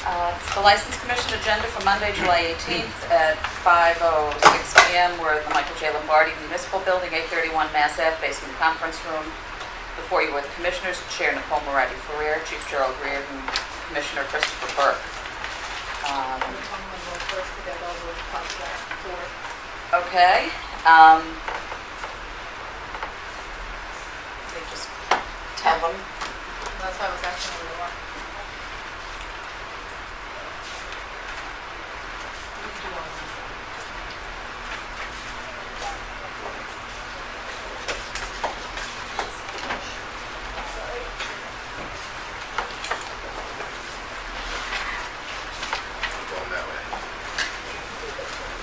It's the License Commission agenda for Monday, July 18th at 5:06 p.m. We're at the Michael J. Lombardi Municipal Building, 831 Mass Ave, basement conference room. Before you are the Commissioners, Chair Nicole Moretti-Ferrer, Chief Gerald Reardon, Commissioner Christopher Burke. Okay. They just tell them. That's why I was asking where they were.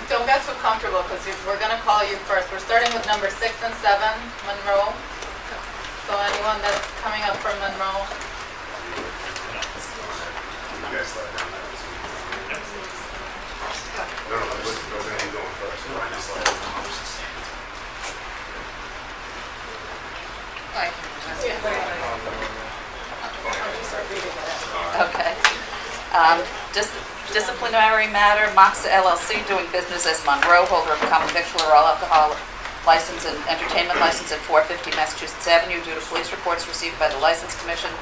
Don't get too comfortable because we're going to call you first. We're starting with number 6 and 7, Monroe. So anyone that's coming up from Monroe. You guys slide down that. No, I'm going first. No, I just slide down. Okay. Disciplinary matter, Moxa LLC doing business as Monroe, holder of a common victular all alcohol license and entertainment license at 450 Massachusetts Avenue due to police reports received by the License Commission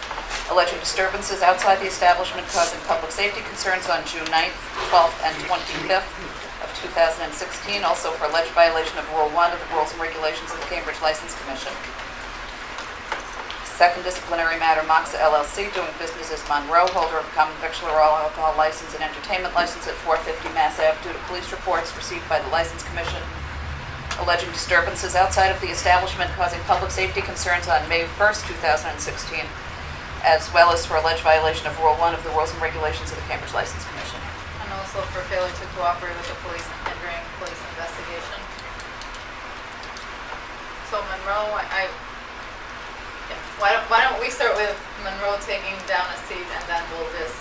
alleging disturbances outside the establishment causing public safety concerns on June 9th, 12th, and 25th of 2016, also for alleged violation of Rule 1 of the Rules and Regulations of the Cambridge License Commission. Second disciplinary matter, Moxa LLC doing business as Monroe, holder of a common victular all alcohol license and entertainment license at 450 Mass Ave due to police reports received by the License Commission alleging disturbances outside of the establishment causing public safety concerns on May 1st, 2016, as well as for alleged violation of Rule 1 of the Rules and Regulations of the Cambridge License Commission. And also for failure to cooperate with the police and hindering police investigation. So Monroe, why don't we start with Monroe taking down a seat and then we'll just,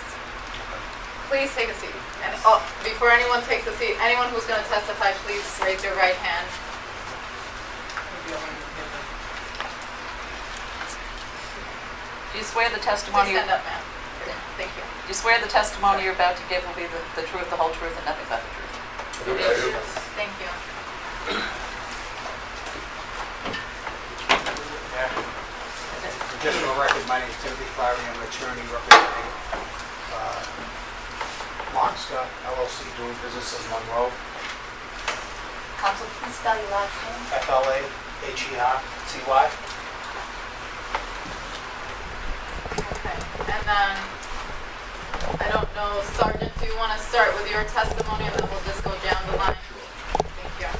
please take a seat. And before anyone takes a seat, anyone who's going to testify, please raise your right hand. Do you swear the Please testimony stand up, ma'am. Thank you. Do you swear the testimony you're about to give will be the truth, the whole truth, and nothing but the truth? Thank you. Just for the record, my name is Timothy Clary. I'm an attorney representing Moxa LLC doing business as Monroe. Counsel, please spell your last name. FLAHERTY. Okay. And then, I don't know, Sergeant, do you want to start with your testimony and then we'll just go down the line? Thank you.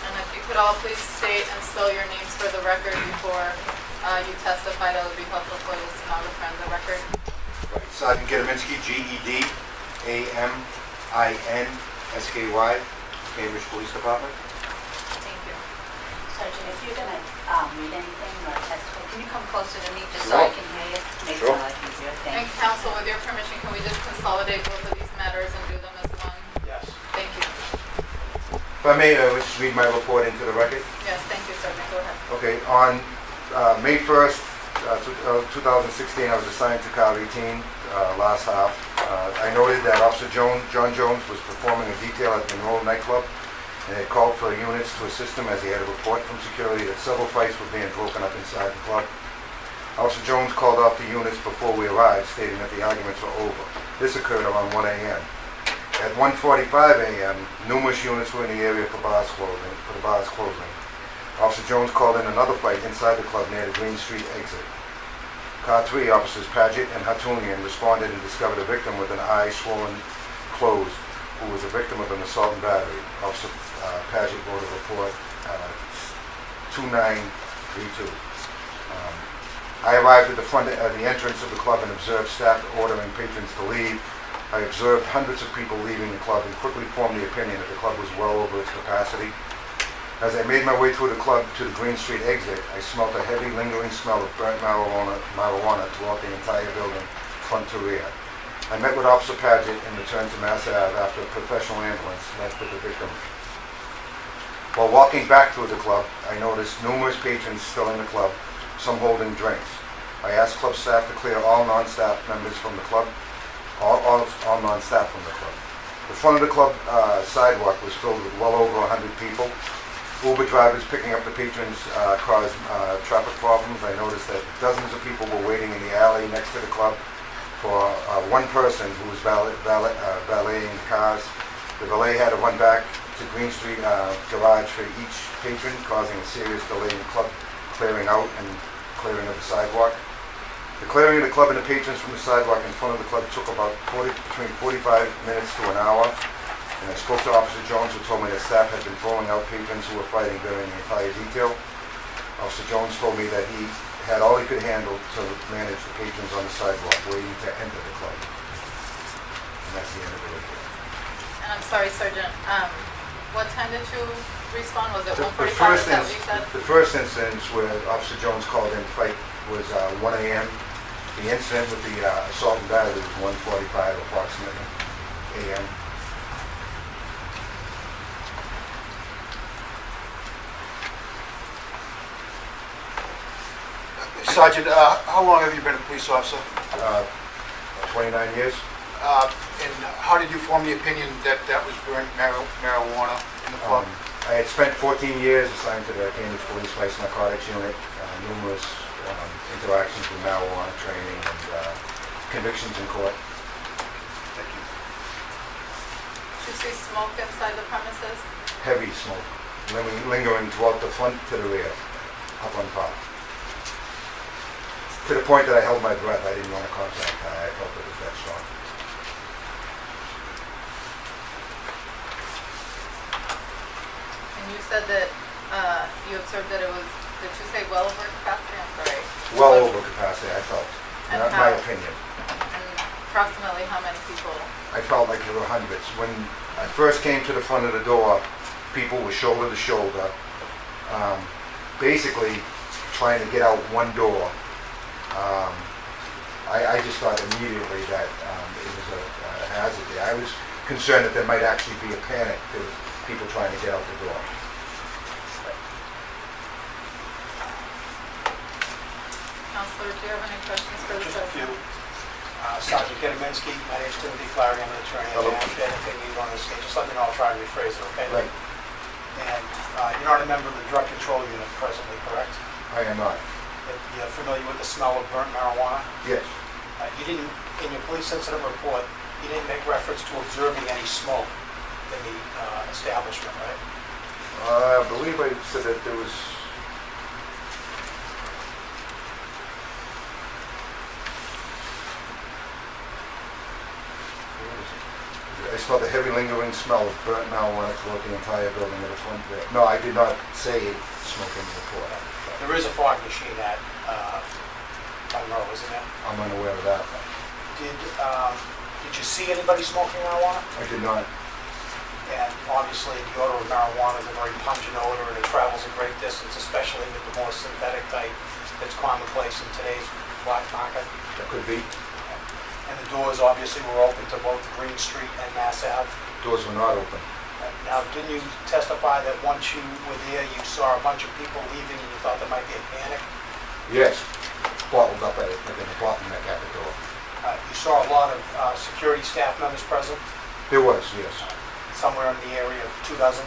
And if you could all please state and spell your names for the record before you testify, that would be helpful for the stenographer and the record. Sergeant Gediminsky, Gediminsky, Cambridge Police Department. Thank you. Sergeant, if you're going to read anything or testify, can you come closer to me just so I can hear you? Makes Sure. my life easier. And Thanks. counsel, with your permission, can we just consolidate both of these matters and do them as one? Yes. Thank you. If I may, just read my report into the record. Yes, thank you, Sergeant. Go ahead. Okay, on May 1st, 2016, I was assigned to Car 18 last half. I noted that Officer John Jones was performing a detail at the Monroe nightclub and had called for units to assist him as he had a report from security that several fights were being broken up inside the club. Officer Jones called off the units before we arrived, stating that the arguments were over. This occurred around 1 a.m. At 1:45 a.m., numerous units were in the area for the bar's closing. Officer Jones called in another fight inside the club near the Green Street exit. Car 3, Officers Paget and Hatunian responded and discovered a victim with an eye swollen closed, who was a victim of an assault and battery. Officer Paget wrote a report 2932. I arrived at the entrance of the club and observed staff ordering patrons to leave. I observed hundreds of people leaving the club and quickly formed the opinion that the club was well over its capacity. As I made my way through the club to the Green Street exit, I smelled a heavy, lingering smell of burnt marijuana throughout the entire building, front to rear. I met with Officer Paget and returned to Mass Ave after a professional ambulance left with the victim. While walking back through the club, I noticed numerous patrons still in the club, some holding drinks. I asked club staff to clear all non-staff members from the club, all non-staff from the club. The front of the club sidewalk was filled with well over 100 people. Uber drivers picking up the patrons caused traffic problems. I noticed that dozens of people were waiting in the alley next to the club for one person who was valeting the cars. The valet had to run back to Green Street garage for each patron, causing a serious delay in the club clearing out and clearing of the sidewalk. The clearing of the club and the patrons from the sidewalk in front of the club took about between 45 minutes to an hour. And I spoke to Officer Jones, who told me that staff had been throwing out patrons who were fighting during the entire detail. Officer Jones told me that he had all he could handle to manage the patrons on the sidewalk waiting to enter the club. And that's the end of the report. And I'm sorry, Sergeant, what time did you respond? Was it The 1:45, is that what you said? first incident where Officer Jones called in fight was 1 a.m. The incident with the assault and battery was 1:45 approximately a.m. Sergeant, how long have you been a police officer? 29 years. And how did you form the opinion that that was burnt marijuana in the club? I had spent 14 years assigned to the Cambridge Police Vice Narcotics Unit, numerous interactions with marijuana training and convictions in court. Thank you. Did you see smoke inside the premises? Heavy smoke, lingering throughout the front to the rear, up on top. To the point that I held my breath. I didn't want to contact her. I felt it was that strong. And you said that you observed that it was, did you say well over capacity? I'm sorry. Well over capacity, I felt. And Not my opinion. And approximately how many people? I felt like there were hundreds. When I first came to the front of the door, people were shoulder to shoulder, basically trying to get out one door. I just thought immediately that it was a hazard there. I was concerned that there might actually be a panic. There was people trying to get out the door. Counselor, do you have any questions for the Just a sergeant? few. Sergeant Gediminsky, my name's Timothy Flaherty, I'm an attorney. Hello. And anything you want to say, just let me know, I'll try and rephrase it, okay? Right. And you're not a member of the drug control unit presently, correct? I am not. You're familiar with the smell of burnt marijuana? Yes. You didn't, in your police incident report, you didn't make reference to observing any smoke in the establishment, right? I believe I said that there was... I smelled a heavy lingering smell of burnt marijuana throughout the entire building of the front there. No, I did not say smoke in the report. There is a fog machine at Monroe, isn't there? I'm unaware of that. Did you see anybody smoking marijuana? I did not. And obviously, the odor of marijuana is a very pungent odor, and it travels a great distance, especially with the more synthetic type that's commonplace in today's black market. That could be. And the doors obviously were open to both Green Street and Mass Ave. Doors were not open. Now, didn't you testify that once you were there, you saw a bunch of people leaving and you thought there might be a panic? Yes. Bottled up at it, like in a bottleneck at the door. You saw a lot of security staff members present, There was, yes. somewhere in the area of 2 dozen.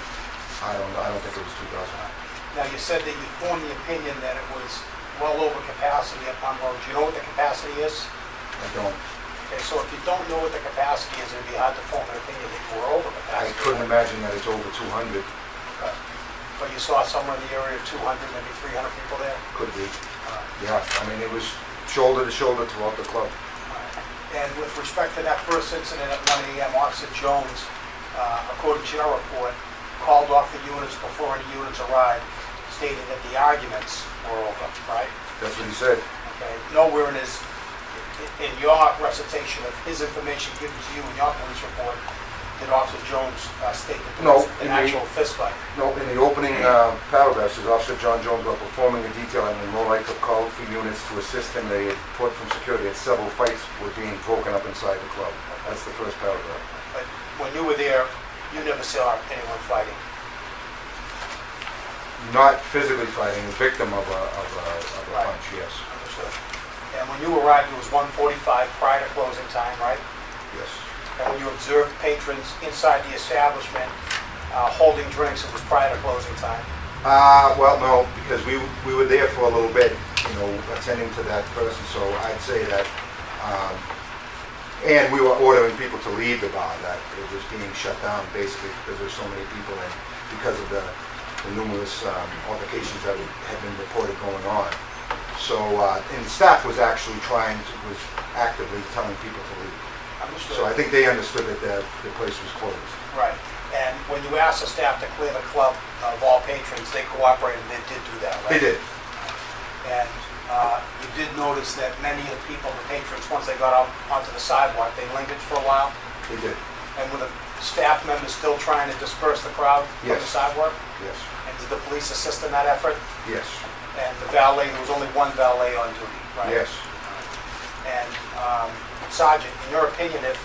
I don't think it was 2,000. Now, you said that you formed the opinion that it was well over capacity at Monroe. Do you know what the capacity is? I don't. Okay, so if you don't know what the capacity is, it'd be hard to form an opinion that you were over I capacity. couldn't imagine that it's over 200. But you saw somewhere in the area of 200, maybe 300 people there? Could be. Yeah, I mean, it was shoulder to shoulder throughout the club. And with respect to that first incident at 1 a.m., Officer Jones, according to your report, called off the units before any units arrived, stating that the arguments were over, right? That's what he said. Okay. Nowhere in your recitation of his information given to you in your police report did Officer Jones state that there No, was an in the- actual fist fight. No, in the opening paragraph, says Officer John Jones, while performing a detail on Monroe nightclub, called for units to assist him. They had report from security that several fights were being broken up inside the club. That's the first paragraph. But when you were there, you never saw anyone fighting. Not physically fighting, a victim of a Right. punch, yes. Understood. And when you arrived, it was 1:45 prior to closing time, right? Yes. And when you observed patrons inside the establishment holding drinks, it was prior to closing time? Well, no, because we were there for a little bit, attending to that person, so I'd say that, and we were ordering people to leave the bar, that it was being shut down basically because there's so many people and because of the numerous altercations that had been reported going on. So, and the staff was actually was actively telling people to leave. Understood. So I think they understood that the place was closed. Right. And when you asked the staff to clear the club of all patrons, they cooperated and they did do that, right? They did. And you did notice that many of the people, the patrons, once they got out onto the sidewalk, they lingered for a while? They did. And were the staff members still trying to disperse the crowd from the Yes. sidewalk? Yes. And did the police assist in that effort? Yes. And the valet, there was only one valet on duty, right? Yes. And Sergeant, in your opinion, if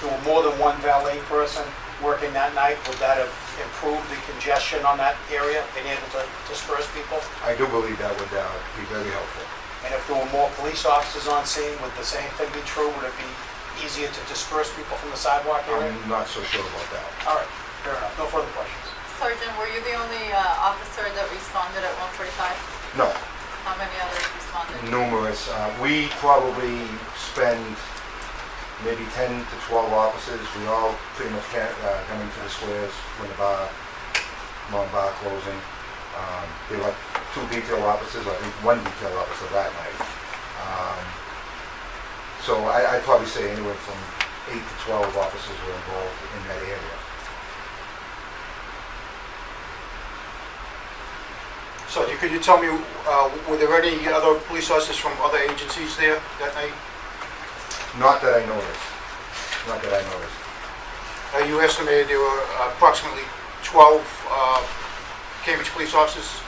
there were more than one valet person working that night, would that have improved the congestion on that area, being able to disperse people? I do believe that would be very helpful. And if there were more police officers on scene, would the same thing be true? Would it be easier to disperse people from the sidewalk area? I'm not so sure about that. All right, fair enough. No further questions. Sergeant, were you the only officer that responded at 1:45? No, How many others responded? numerous. We probably spend maybe 10 to 12 officers. We all pretty much come into the squares when the bar closing. There were 2 detail officers, I think 1 detail officer that night. So I'd probably say anywhere from 8 to 12 officers were involved in that area. Sergeant, could you tell me, were there any other police officers from other agencies there that night? Not that I noticed. Not that I noticed. You estimated there were approximately 12 Cambridge police officers?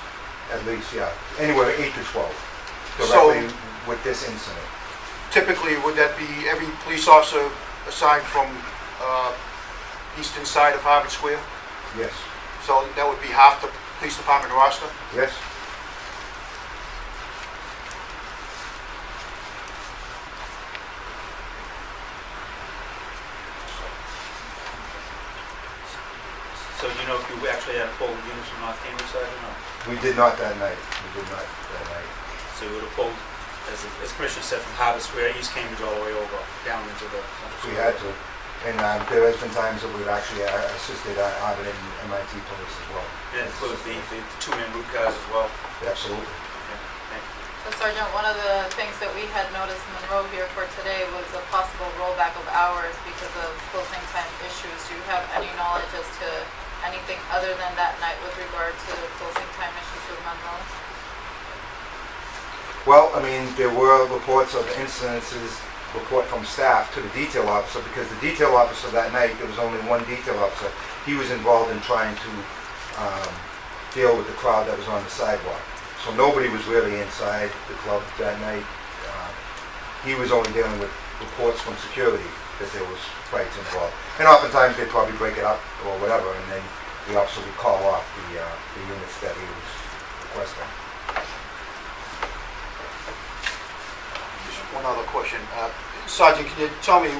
At least, yeah. Anywhere 8 to 12. So- Directly with this incident. Typically, would that be every police officer assigned from eastern side of Harvard Square? Yes. So that would be half the police department roster? Yes. So you know if you actually had pulled units from North Cambridge side or not? We did not that night. We did not that night. So you would have pulled, as Commissioner said, from Harvard Square, East Cambridge, all the way over, down into the... We had to. And there has been times that we've actually assisted Harvard and MIT police as well. And it includes the 2-man route cars as well. Absolutely. Okay, thank you. So Sergeant, one of the things that we had noticed in Monroe here for today was a possible rollback of hours because of closing time issues. Do you have any knowledge as to anything other than that night with regard to closing time issues with Monroe? Well, I mean, there were reports of report from staff to the detail officer, because the detail officer that night, there was only one detail officer. He was involved in trying to deal with the crowd that was on the sidewalk. So nobody was really inside the club that night. He was only dealing with reports from security that there was fights involved. And oftentimes they'd probably break it up or whatever, and then the officer would call off the units that he was requesting. Just one other question. Sergeant, can you tell me,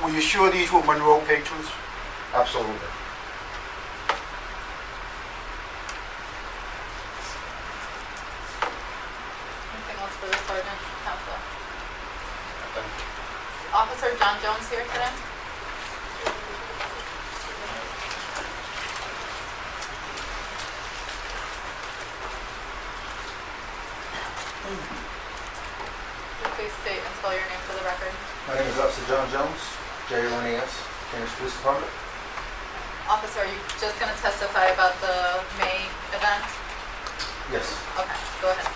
were you sure these were Monroe patrons? Absolutely. Anything else for the Sergeant, Counsel? Officer John Jones here today? Please state and spell your name for the record. My name is Officer John Jones, J-O-N-E-S, Cambridge Police Department. Officer, are you just going to testify about the May event? Yes. Okay, go ahead.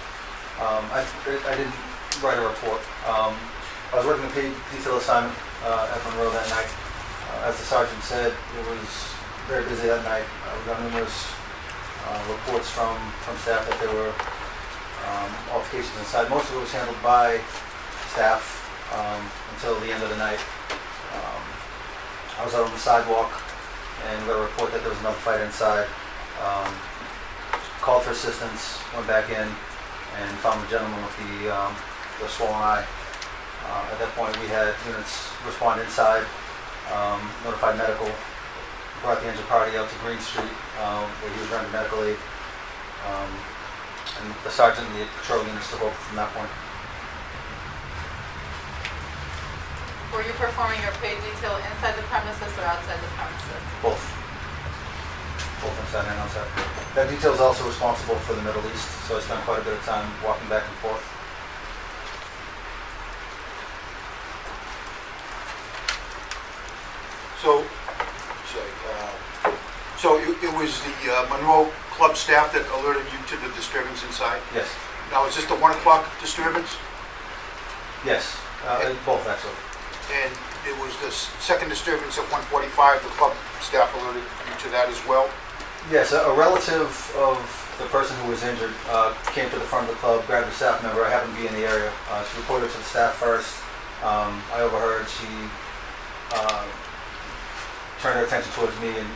I didn't write a report. I was working a paid detail assignment at Monroe that night. As the sergeant said, it was very busy that night. We got numerous reports from staff that there were altercations inside. Most of it was handled by staff until the end of the night. I was out on the sidewalk and got a report that there was another fight inside. called for assistance, went back in, and found the gentleman with the swollen eye. At that point, we had units respond inside, notified medical, brought the injured party out to Green Street, where he was rendered medical aid. And the sergeant and the patrol units took over from that point. Were you performing your paid detail inside the premises or outside the premises? Both. Both inside and outside. That detail is also responsible for the Middle East, so I spent quite a bit of time walking back and forth. So, it was the Monroe Club staff that alerted you to the disturbance inside? Yes. Now, is this the 1 o'clock disturbance? Yes. Both, actually. And it was the second disturbance at 1:45, the club staff alerted you to that as well? Yes, a relative of the person who was injured came to the front of the club, grabbed a staff member. I happened to be in the area. She reported to the staff first. I overheard. She turned her attention towards me and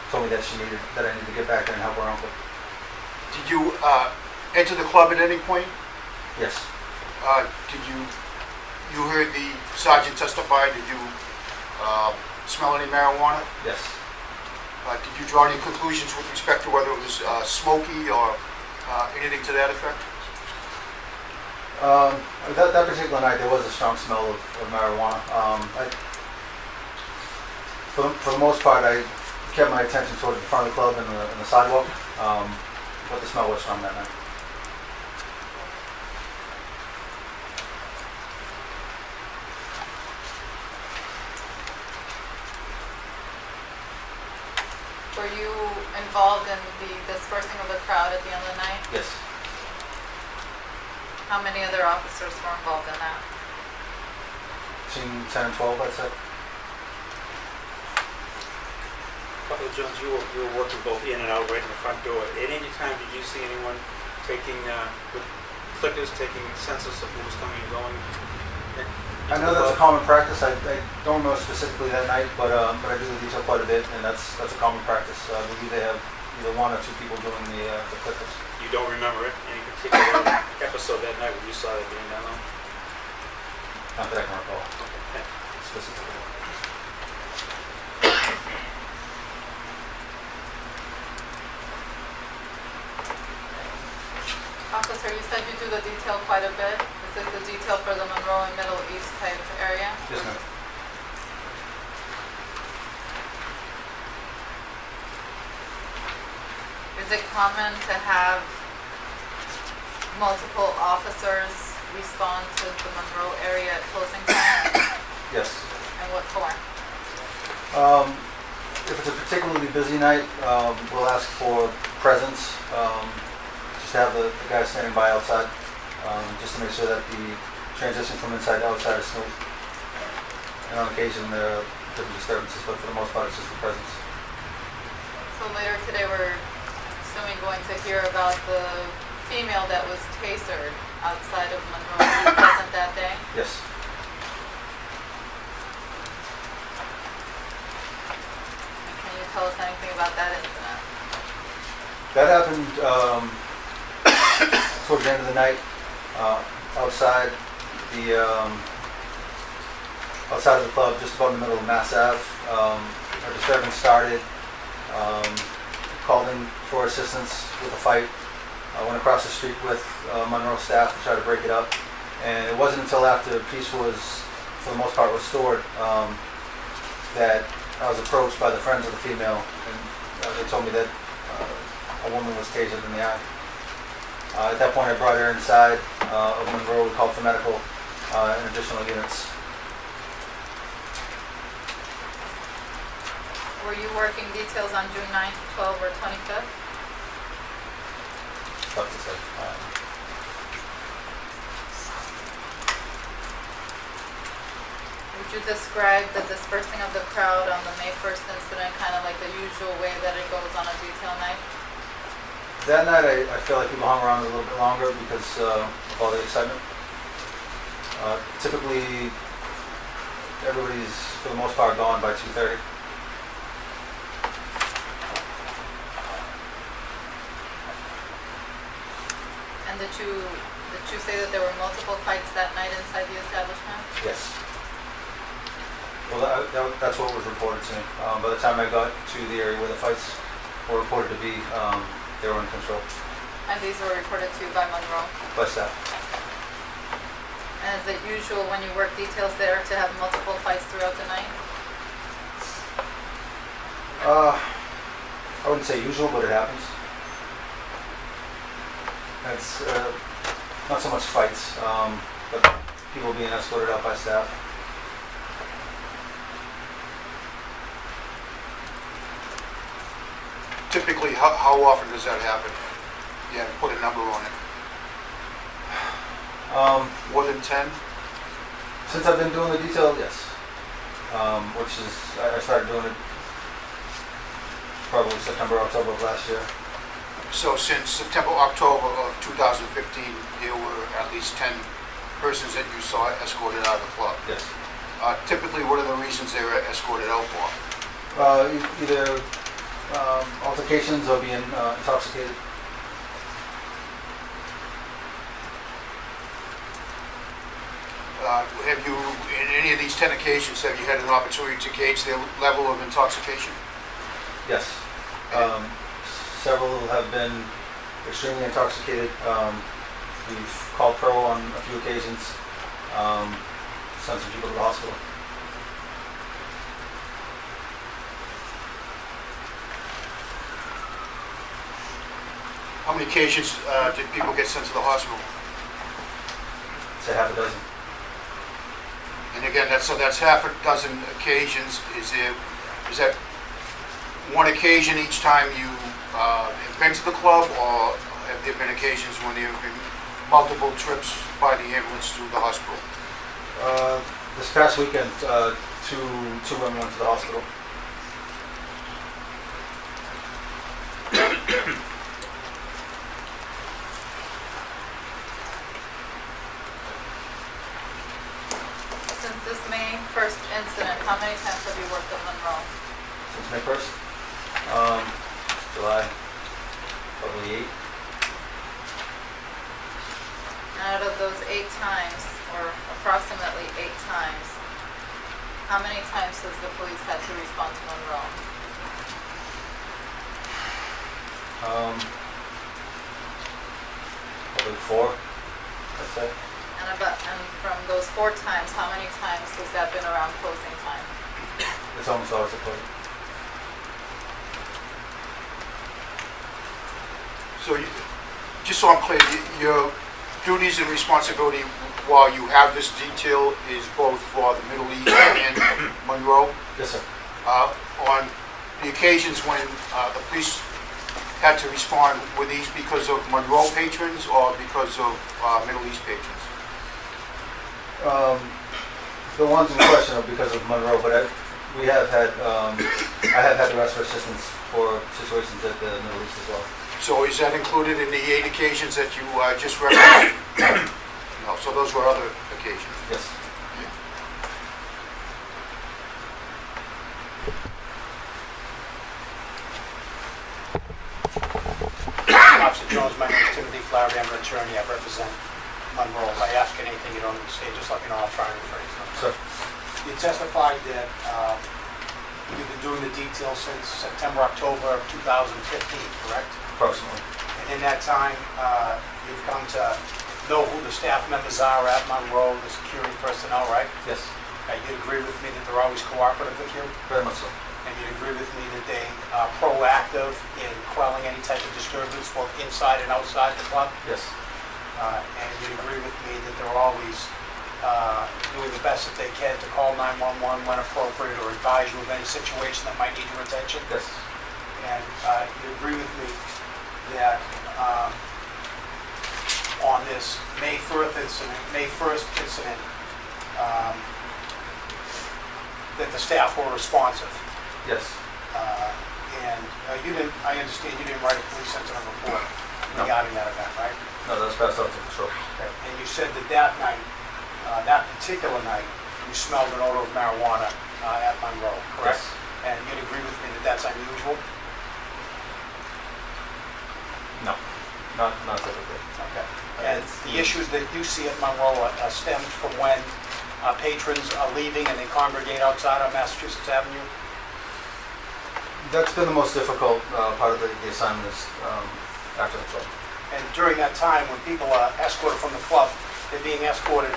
told me that I needed to get back there and help her uncle. Did you enter the club at any point? Yes. You heard the sergeant testify, did you smell any marijuana? Yes. Did you draw any conclusions with respect to whether it was smoky or anything to that effect? That particular night, there was a strong smell of marijuana. For the most part, I kept my attention towards the front of the club and the sidewalk, but the smell was strong that night. Were you involved in the dispersing of the crowd at the end of the night? Yes. How many other officers were involved in that? Between 10 and 12, I'd say. Corporal Jones, you were working both in and out right in the front door. At any time, did you see anyone taking, with clickers, taking census of who was coming and going? I know that's a common practice. I don't know specifically that night, but I do the detail quite a bit, and that's a common practice. I believe they have either 1 or 2 people doing the clickers. You don't remember it? Any particular episode that night when you saw it being done? Not that I can recall Okay. specifically. Officer, you said you do the detail quite a bit. Is this the detail for the Monroe and Middle East type area? Yes, ma'am. Is it common to have multiple officers respond to the Monroe area at closing time? Yes. And what for? If it's a particularly busy night, we'll ask for presence. Just have the guys standing by outside, just to make sure that the transition from inside to outside is smooth. And on occasion, there are different disturbances, but for the most part, it's just the presence. So later today, we're assuming going to hear about the female that was tasered outside of Monroe. Were you present that day? Yes. And can you tell us anything about that incident? That happened towards the end of the night, outside outside of the club, just about in the middle of Mass Ave. Our disturbance started. Called in for assistance with a fight. I went across the street with Monroe staff to try to break it up, and it wasn't until after peace was, for the most part, restored, that I was approached by the friends of the female, and they told me that a woman was tasered in the eye. At that point, I brought her inside of Monroe. We called for medical and additional units. Were you working details on June 9th, 12th, or 25th? Tough to say. Would you describe the dispersing of the crowd on the May 1st incident kind of like the usual way that it goes on a detail night? That night, I feel like people hung around a little bit longer because of all the excitement. Typically, everybody's, for the most part, gone by 2:30. did you say that there were multiple fights that night inside the establishment? Yes. Well, that's what was reported to me. By the time I got to the area where the fights were reported to be, they were in control And these were reported to you by Monroe? by staff. And is it usual when you work details there to have multiple fights throughout the night? I wouldn't say usual, but it happens. It's not so much fights, but people being escorted out by staff. Typically, how often does that happen? You haven't put a number on it. More than 10? Since I've been doing the detail, yes. Which is, I started doing it probably September, October of last year. So since September, October of 2015, there were at least 10 persons that you saw escorted out of the club. Yes. Typically, what are the reasons they were escorted out for? Either altercations or being intoxicated. Have you, in any of these 10 occasions, have you had an opportunity to gauge their level of intoxication? Yes. Several have been extremely intoxicated. We've called pro on a few occasions, sent some people to the hospital. How many occasions did people get sent to the hospital? Say half a dozen. And again, that's half a dozen occasions. Is that one occasion each time you have been to the club, or have there been occasions when there have been multiple trips by the ambulance to the hospital? This past weekend, two women went to the hospital. Since this May 1st incident, how many times have you worked at Monroe? Since May 1st? July, probably 8. Out of those 8 times, or approximately 8 times, how many times has the police had to respond to Monroe? Probably 4, I'd say. And from those 4 times, how many times has that been around closing time? It's almost always a closing. So, just so I'm clear, your duties and responsibility while you have this detail is both for the Middle East and Monroe? Yes, sir. On the occasions when the police had to respond, were these because of Monroe patrons or because of Middle East patrons? The ones in question are because of Monroe, but I have had arrest for assistance for situations at the Middle East as well. So is that included in the 8 occasions that you just referenced? No, so those were other occasions. Yes. Officer Jones, my name is Timothy Flaherty, I'm an attorney, I represent Monroe. If I ask anything you don't understand, just let me know, I'll try and rephrase them. Sir. You testified that you've been doing the detail since September, October of 2015, correct? Approximately. And in that time, you've come to know who the staff members are at Monroe, the security personnel, right? Yes. You'd agree with me that they're always cooperative with you? Very much so. And you'd agree with me that they are proactive in quelling any type of disturbance, both inside and outside the club? Yes. And you'd agree with me that they're always doing the best that they can to call 911 when appropriate or advise you of any situation that might need your attention? Yes. And you agree with me that on this May 1st incident, that the staff were responsive? Yes. And I understand you didn't write a police incident report No. regarding that event, right? No, that was passed out to patrol. And you said that night, that particular night, you smelled an odor of marijuana at Monroe, correct? Yes. And you'd agree with me that that's unusual? No. Not typically. Okay. And the issues that you see at Monroe are stemmed from when patrons are leaving and they congregate outside on Massachusetts Avenue? That's been the most difficult part of the assignment is after the club. And during that time, when people are escorted from the club, they're being escorted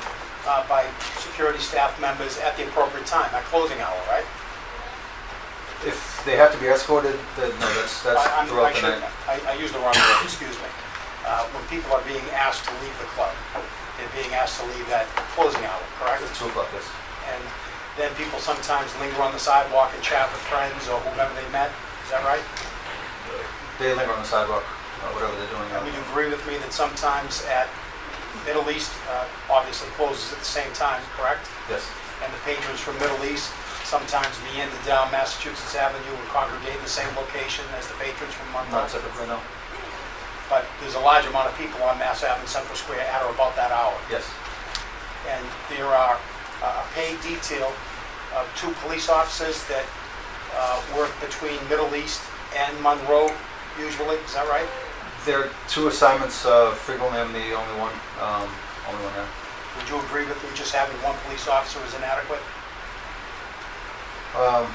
by security staff members at the appropriate time, at closing hour, right? If they have to be escorted, then no, that's throughout the night. I used the wrong word, excuse me. When people are being asked to leave the club, they're being asked to leave at closing hour, correct? It's 2 o'clock, yes. And then people sometimes linger on the sidewalk and chat with friends or whomever they met, is that right? They linger on the sidewalk, whatever they're doing. And would you agree with me that sometimes at Middle East, obviously closes at the same time, correct? Yes. And the patrons from Middle East sometimes meander down Massachusetts Avenue and congregate in the same location as the patrons from Monroe? Not typically, no. But there's a large amount of people on Mass Ave and Central Square at or about that hour. Yes. And there are a paid detail of 2 police officers that work between Middle East and Monroe usually, is that right? There are 2 assignments. Frequently, I'm the only one there. Would you agree with me just having 1 police officer is inadequate? Well,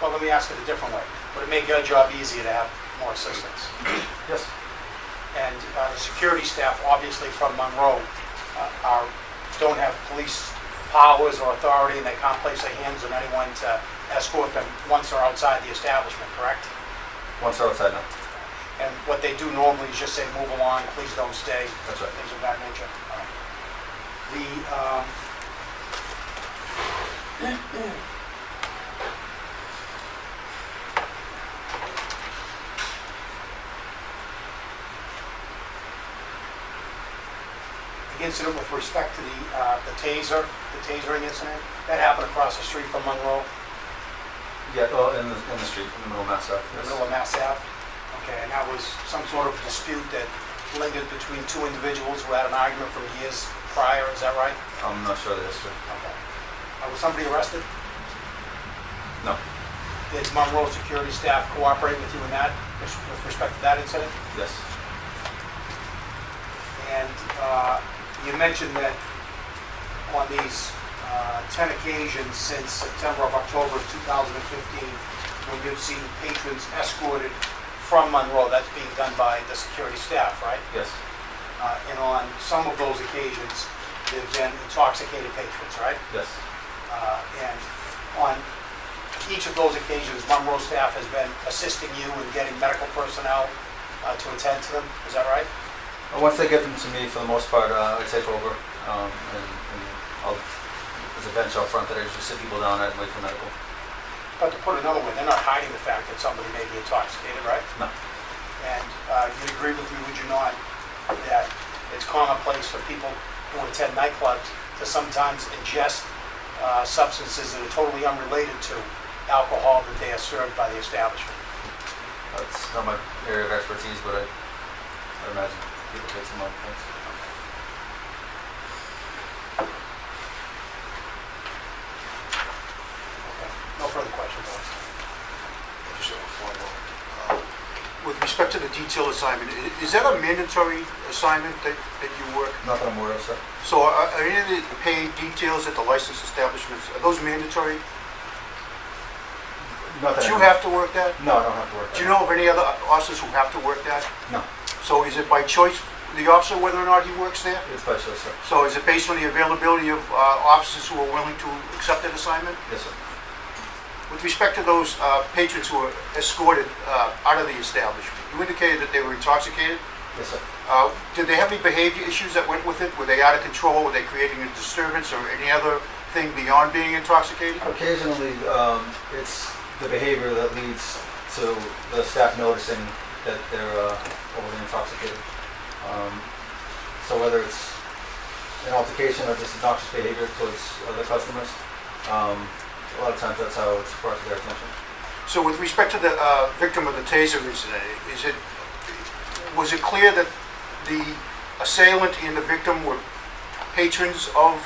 let me ask it a different way. Would it make your job easier to have more assistants? Yes. And the security staff, obviously from Monroe, don't have police powers or authority, and they can't place their hands on anyone to escort them once they're outside the establishment, correct? Once they're outside, no. And what they do normally is just say, move along, please don't stay. That's right. Things of that nature. All right. The incident with respect to the tasering incident, that happened across the street from Monroe, Yeah, in the street, in the middle of Mass Ave. in the middle of Mass Ave. Okay, and that was some sort of dispute that lingered between 2 individuals who had an argument from years prior, is that right? I'm not sure of the history. Okay. Was somebody arrested? No. Did Monroe security staff cooperate with you in that, with respect to that incident? Yes. And you mentioned that on these 10 occasions since September of October of 2015, when you've seen patrons escorted from Monroe, that's being done by the security staff, right? Yes. And on some of those occasions, there've been intoxicated patrons, right? Yes. And on each of those occasions, Monroe staff has been assisting you in getting medical personnel to attend to them, is that right? Once they get them to me, for the most part, I take over, and there's a bench out front that I usually sit people down at and wait for medical. But to put it another way, they're not hiding the fact that somebody may be intoxicated, right? No. And you'd agree with me, would you not, that it's commonplace for people who attend nightclubs to sometimes ingest substances that are totally unrelated to alcohol that they are served by the establishment? That's not my area of expertise, but I imagine people take some other things. Okay. No further questions, Alex. Just have a follow-up. With respect to the detail assignment, is that a mandatory assignment that you work? Not that I'm aware of, sir. So are any of the paid details at the licensed establishments, are those mandatory? Not that Do I you know. have to work that? No, I don't have to work. Do you know of any other officers who have to work that? No. So is it by choice, the officer, whether or not he works there? It's by choice, sir. So is it based on the availability of officers who are willing to accept that assignment? Yes, sir. With respect to those patrons who were escorted out of the establishment, you indicated that they were intoxicated. Yes, sir. Did they have any behavior issues that went with it? Were they out of control? Were they creating a disturbance or any other thing beyond being intoxicated? Occasionally, it's the behavior that leads to the staff noticing that they're overly intoxicated. So whether it's an altercation or just obnoxious behavior towards other customers, a lot of times that's how it's brought to their attention. So with respect to the victim of the taser incident, was it clear that the assailant and the victim were patrons of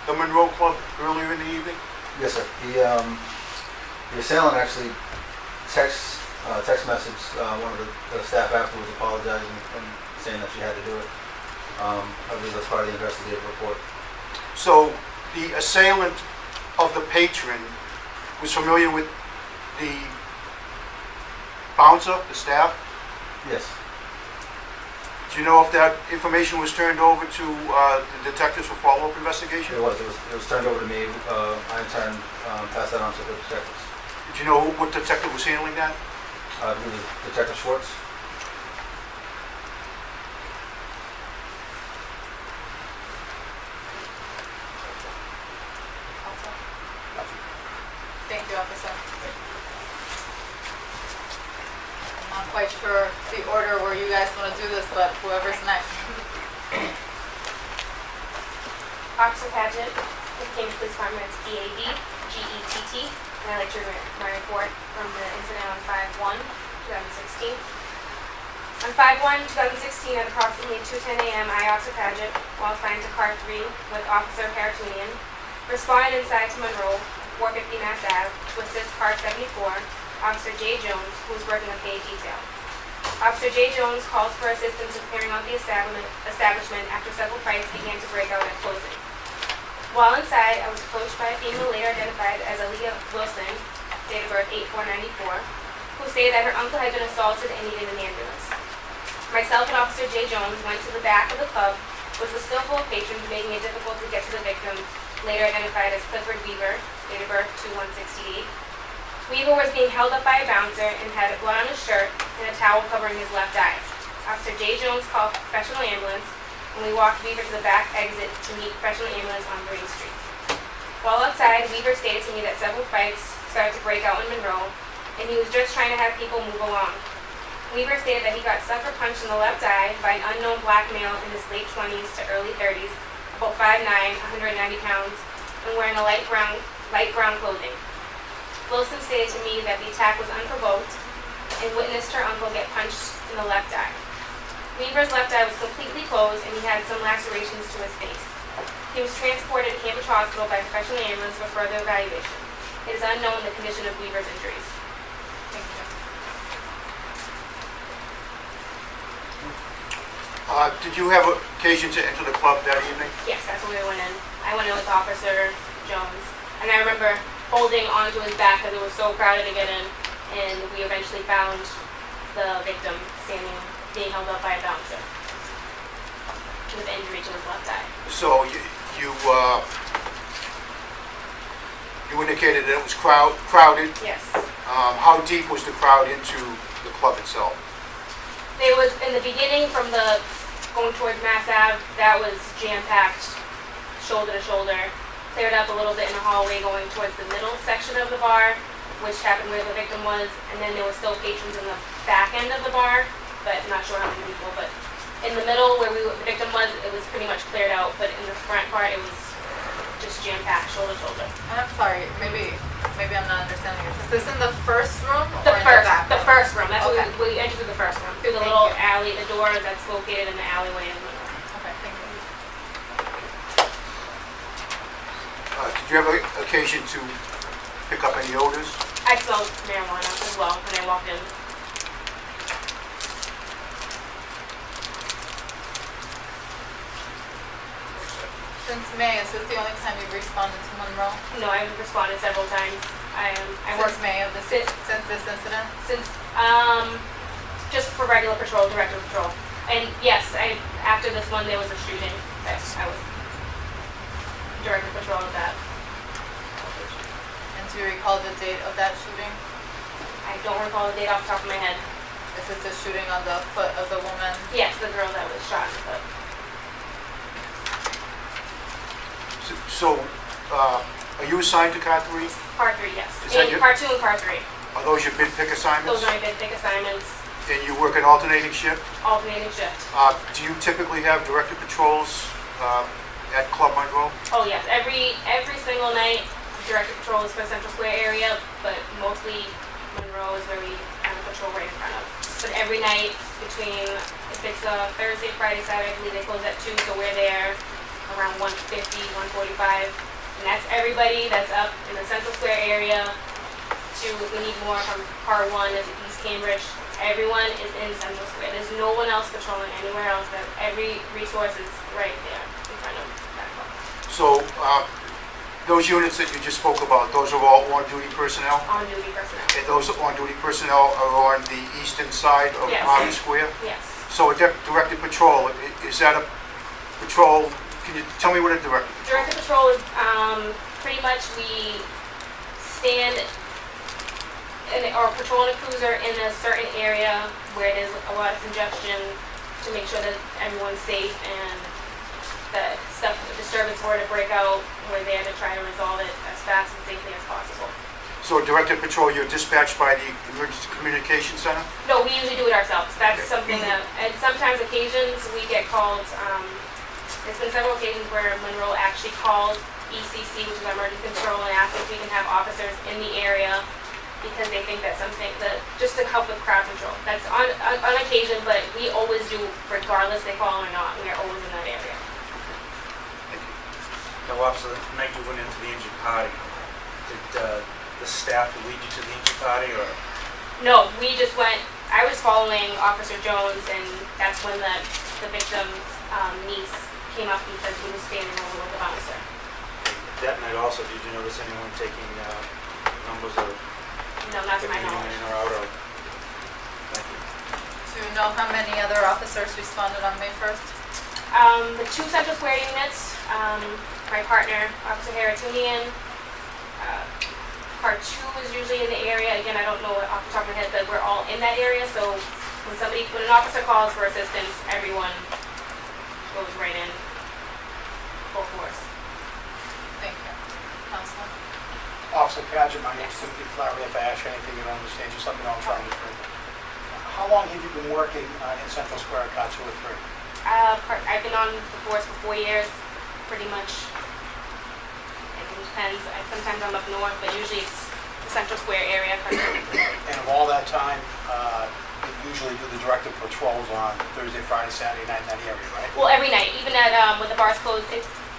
the Monroe Club earlier in the evening? Yes, sir. The assailant actually text messaged one of the staff afterwards apologizing and saying that she had to do it. I believe that's part of the investigative report. So the assailant of the patron was familiar with the bouncer, the staff? Yes. Do you know if that information was turned over to the detectives for follow-up investigation? It was turned over to me. I in turn passed that on to the detectives. Do you know what detective was handling that? I believe it was Detective Schwartz. Thank you, officer. I'm not quite sure the order where you guys want to do this, but whoever's next. Officer Paget, with Cambridge Police Department, it's EAD, GETT, and I'd like to report from the incident on 5/1/2016. On 5/1/2016, at approximately 2:10 a.m., I, Officer Paget, while assigned to Car 3 with Officer Haratunian, responded inside to Monroe, 450 Mass Ave, to assist Car 74, Officer J. Jones, who was working a paid detail. Officer J. Jones called for assistance in clearing out the establishment after several fights began to break out at closing. While inside, I was approached by a female later identified as Aaliyah Wilson, date of birth 8/4/94, who stated that her uncle had been assaulted and needed an ambulance. Myself and Officer J. Jones went to the back of the club, which was still full of patrons, making it difficult to get to the victim, later identified as Clifford Weaver, date of birth 2/1/68. Weaver was being held up by a bouncer and had blood on his shirt and a towel covering his left eye. Officer J. Jones called a professional ambulance, and we walked Weaver to the back exit to meet professional ambulance on Green Street. While outside, Weaver stated to me that several fights started to break out in Monroe, and he was just trying to have people move along. Weaver stated that he got sucker punched in the left eye by an unknown black male in his late 20s to early 30s, about 5'9", 190 pounds, and wearing a light brown clothing. Wilson stated to me that the attack was unprovoked and witnessed her uncle get punched in the left eye. Weaver's left eye was completely closed and he had some lacerations to his face. He was transported to Cambridge Hospital by professional ambulance for further evaluation. It is unknown the condition of Weaver's injuries. Thank you. Did you have occasion to enter the club that evening? Yes, that's when we went in. I went in with Officer Jones, and I remember holding onto his back because it was so crowded to get in, and we eventually found the victim being held up by a bouncer with injury to his left eye. So you indicated that it was crowded. Yes. How deep was the crowd into the club itself? It was in the beginning from the going towards Mass Ave, that was jam-packed, shoulder to shoulder. Cleared up a little bit in the hallway going towards the middle section of the bar, which happened where the victim was, and then there were still patrons in the back end of the bar, but I'm not sure how many people, but in the middle where the victim was, it was pretty much cleared out, but in the front part, it was just jam-packed, shoulder to shoulder. And I'm sorry, maybe I'm not understanding this. Is this in the first room or The in first, the back the room? first room, that's Okay. what we entered through the first room, through the Thank little you. alley, the door that's located in the alleyway in the middle. Okay, thank you. Did you have occasion to pick up any odors? I smelled marijuana as well when I walked in. Since May, is this the only time you've responded to Monroe? No, I've responded several times. I worked Since May of this, Since- since this incident? since, just for regular patrol, director patrol. And yes, after this one, there was a shooting. I was director patrol of that. And do you recall the date of that shooting? I don't recall the date off the top of my head. Is this the shooting on the foot of the woman? Yes, the girl that was shot in the foot. So, are you assigned to Car 3? Car 3, yes. Is that And your- Car 2 and Car 3. Are those your bid pick assignments? Those are my big thick assignments, And you work an alternating shift? alternating shift. Do you typically have directed patrols at Club Monroe? Oh yes, every single night, director patrol is for Central Square area, but mostly Monroe is where we have a patrol right in front of. But every night between, if it's a Thursday, Friday, Saturday, I believe they close at 2, so we're there around 1:50, 1:45. And that's everybody that's up in the Central Square area to, if we need more from Car 1 is East Cambridge, Everyone is in Central Square. There's no one else patrolling anywhere else. That every resource is right there in front of that club. So, those units that you just spoke about, those are all on-duty personnel? On duty personnel. And those on-duty personnel are on the eastern side of Yes. Marvin Square? Yes. So a directed patrol, is that a patrol, can you tell me what a directed patrol? Directed patrol is pretty much we stand or patrol in a cruiser in a certain area where there's a lot of congestion to make sure that everyone's safe and the stuff, the disturbance were to break out, we're there to try to resolve it as fast and safely as possible. So a directed patrol, you're dispatched by the Emergency Communication Center? No, we usually do it ourselves. That's something that, and sometimes occasions we get called, there's been several occasions where Monroe actually calls ECC, which is Emergency Control, and asks if we can have officers in the area because they think that something, that just to help with crowd control. That's on occasion, but we always do, regardless they call or not, we are always in that area. Now, officer, the night you went into the injured party, did the staff lead you to the injured party, or? No, we just went, I was following Officer Jones, and that's when the victim's niece came up because he was standing over with the bouncer. That night also, did you notice anyone taking numbers or No, not to my taking anyone knowledge. in or out of? Thank you. Do you know how many other officers responded on May 1st? The two Central Square units, my partner, Officer Haratunian, Part 2 is usually in the area. Again, I don't know it off the top of my head, but we're all in that area, so when an officer calls for assistance, everyone goes right in, full force. Thank you. Counselor? Officer Paget, my name's Timothy Flowery. If I ask you anything you don't understand, just let me know. I'm trying to free. How long have you been working in Central Square at Car 2 or 3? I've been on the force for 4 years, pretty much. It depends. Sometimes I'm up north, but usually it's the Central Square area. And of all that time, you usually do the directed patrols on Thursday, Friday, Saturday night in that area, right? Well, every night, even at when the bars close,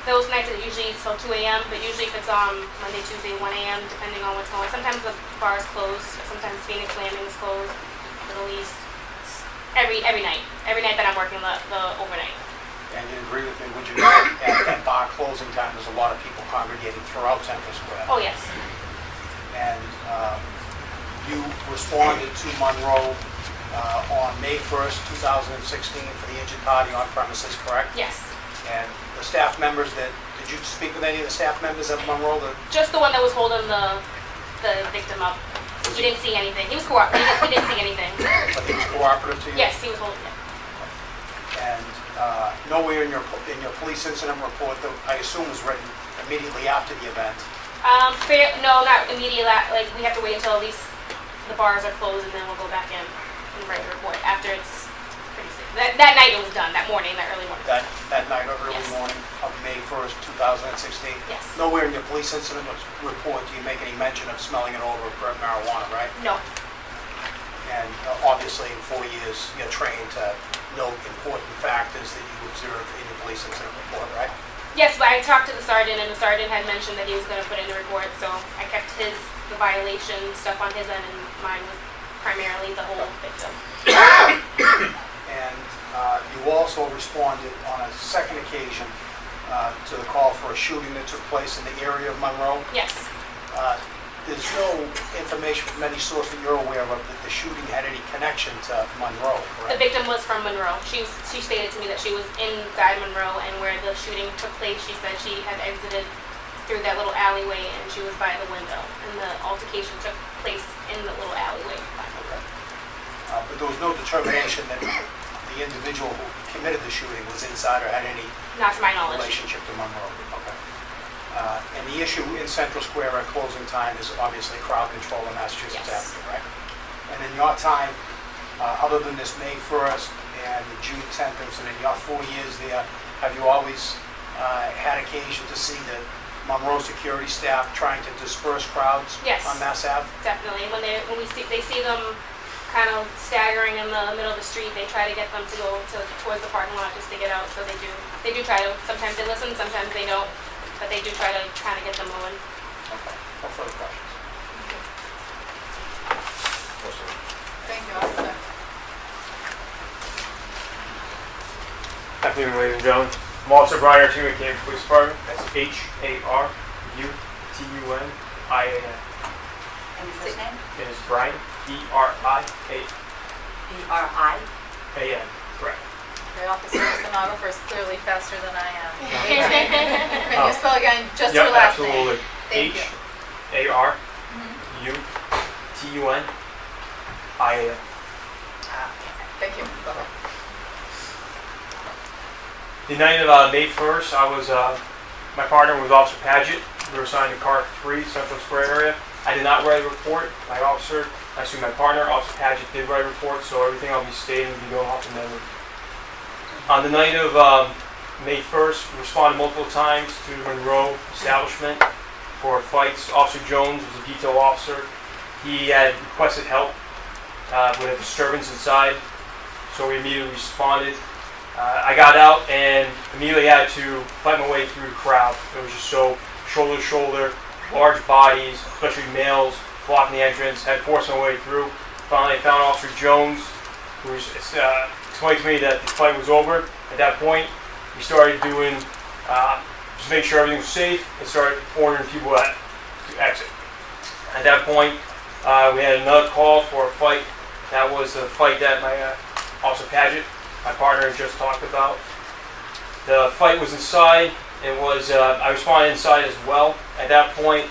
those nights it usually is till 2 a.m., but usually if it's Monday, Tuesday, 1 a.m., depending on what's going on. Sometimes the bar is closed, sometimes Phoenix Landing is closed, Middle East. Every night that I'm working the overnight. And you agree with me, would you know, at bar closing time, there's a lot of people congregating throughout Central Square? Oh, yes. And you responded to Monroe on May 1st, 2016 for the injured party on premises, correct? Yes. And the staff members did you speak with any of the staff members at Monroe? Just the one that was holding the victim up. He didn't see anything. He was cooperative. He didn't see anything. But he was cooperative to you? Yes, he was holding it. And nowhere in your police incident report that I assume was written immediately after the event. No, not immediately. Like we have to wait until at least the bars are closed, and then we'll go back in and write the report after it's pretty safe. That night it was done. That morning, that early morning. That night or early Yes. morning of May 1st, 2016? Yes. Nowhere in your police incident report do you make any mention of smelling an odor of marijuana, right? No. And obviously in 4 years, you're trained to note important factors that you observe in your police incident report, right? Yes, but I talked to the sergeant, and the sergeant had mentioned that he was going to put in the report, so I kept the violation stuff on his end, and mine was primarily the whole victim. And you also responded on a second occasion to the call for a shooting that took place in the area of Monroe. Yes. There's no information from any source that you're aware of that the shooting had any connection to Monroe, The correct? victim was from Monroe. She stated to me that she was inside Monroe, and where the shooting took place, she said she had exited through that little alleyway, and she was by the window, and the altercation took place in the little alleyway. Okay. But there was no determination that the individual who committed the shooting was inside or had any Not to my knowledge. relationship to Monroe. Okay. And the issue in Central Square at closing time is obviously crowd control in Massachusetts Yes. Avenue, right? And in your time, other than this May 1st and the June 10th incident, your 4 years there, have you always had occasion to see the Monroe security staff trying to disperse crowds Yes. on Mass Ave? Definitely. When they see them kind of staggering in the middle of the street, they try to get them to go towards the parking lot just to get out. So they do try to. Sometimes they listen, sometimes they don't, but they do try to kind of get them moving. Okay. No further questions. Thank you, officer. afternoon, ladies and gentlemen. I'm Officer Brian Artune with Cambridge Police Department. That's H-A-R-U-T-U-N-I-A-N. And your first name? It is Brian, B-R-I-A-N. B-R-I? Correct. The officer stenographer is clearly faster than I am. Can you spell again just Yep, your last absolutely. name? Thank you. H-A-R-U-T-U-N-I-A-N. Thank you. Go ahead. The night of May 1st, my partner was Officer Paget. We were assigned to Car 3, Central Square area. I did not write a report. My partner, Officer Paget, did write a report, so everything I'll be stating will be going off of memory. On the night of May 1st, we responded multiple times to the Monroe establishment for fights. Officer Jones was a detail officer. He had requested help with a disturbance inside, so we immediately responded. I got out and immediately had to fight my way through the crowd. It was just so shoulder to shoulder, large bodies, especially males, blocking the entrance. Had to force my way through. Finally, I found Officer Jones, who explained to me that the fight was over. At that point, we started doing, just make sure everything was safe, and started ordering people to exit. At that point, we had another call for a fight. That was the fight that my Officer Paget, my partner, had just talked about. The fight was inside. I responded inside as well. At that point,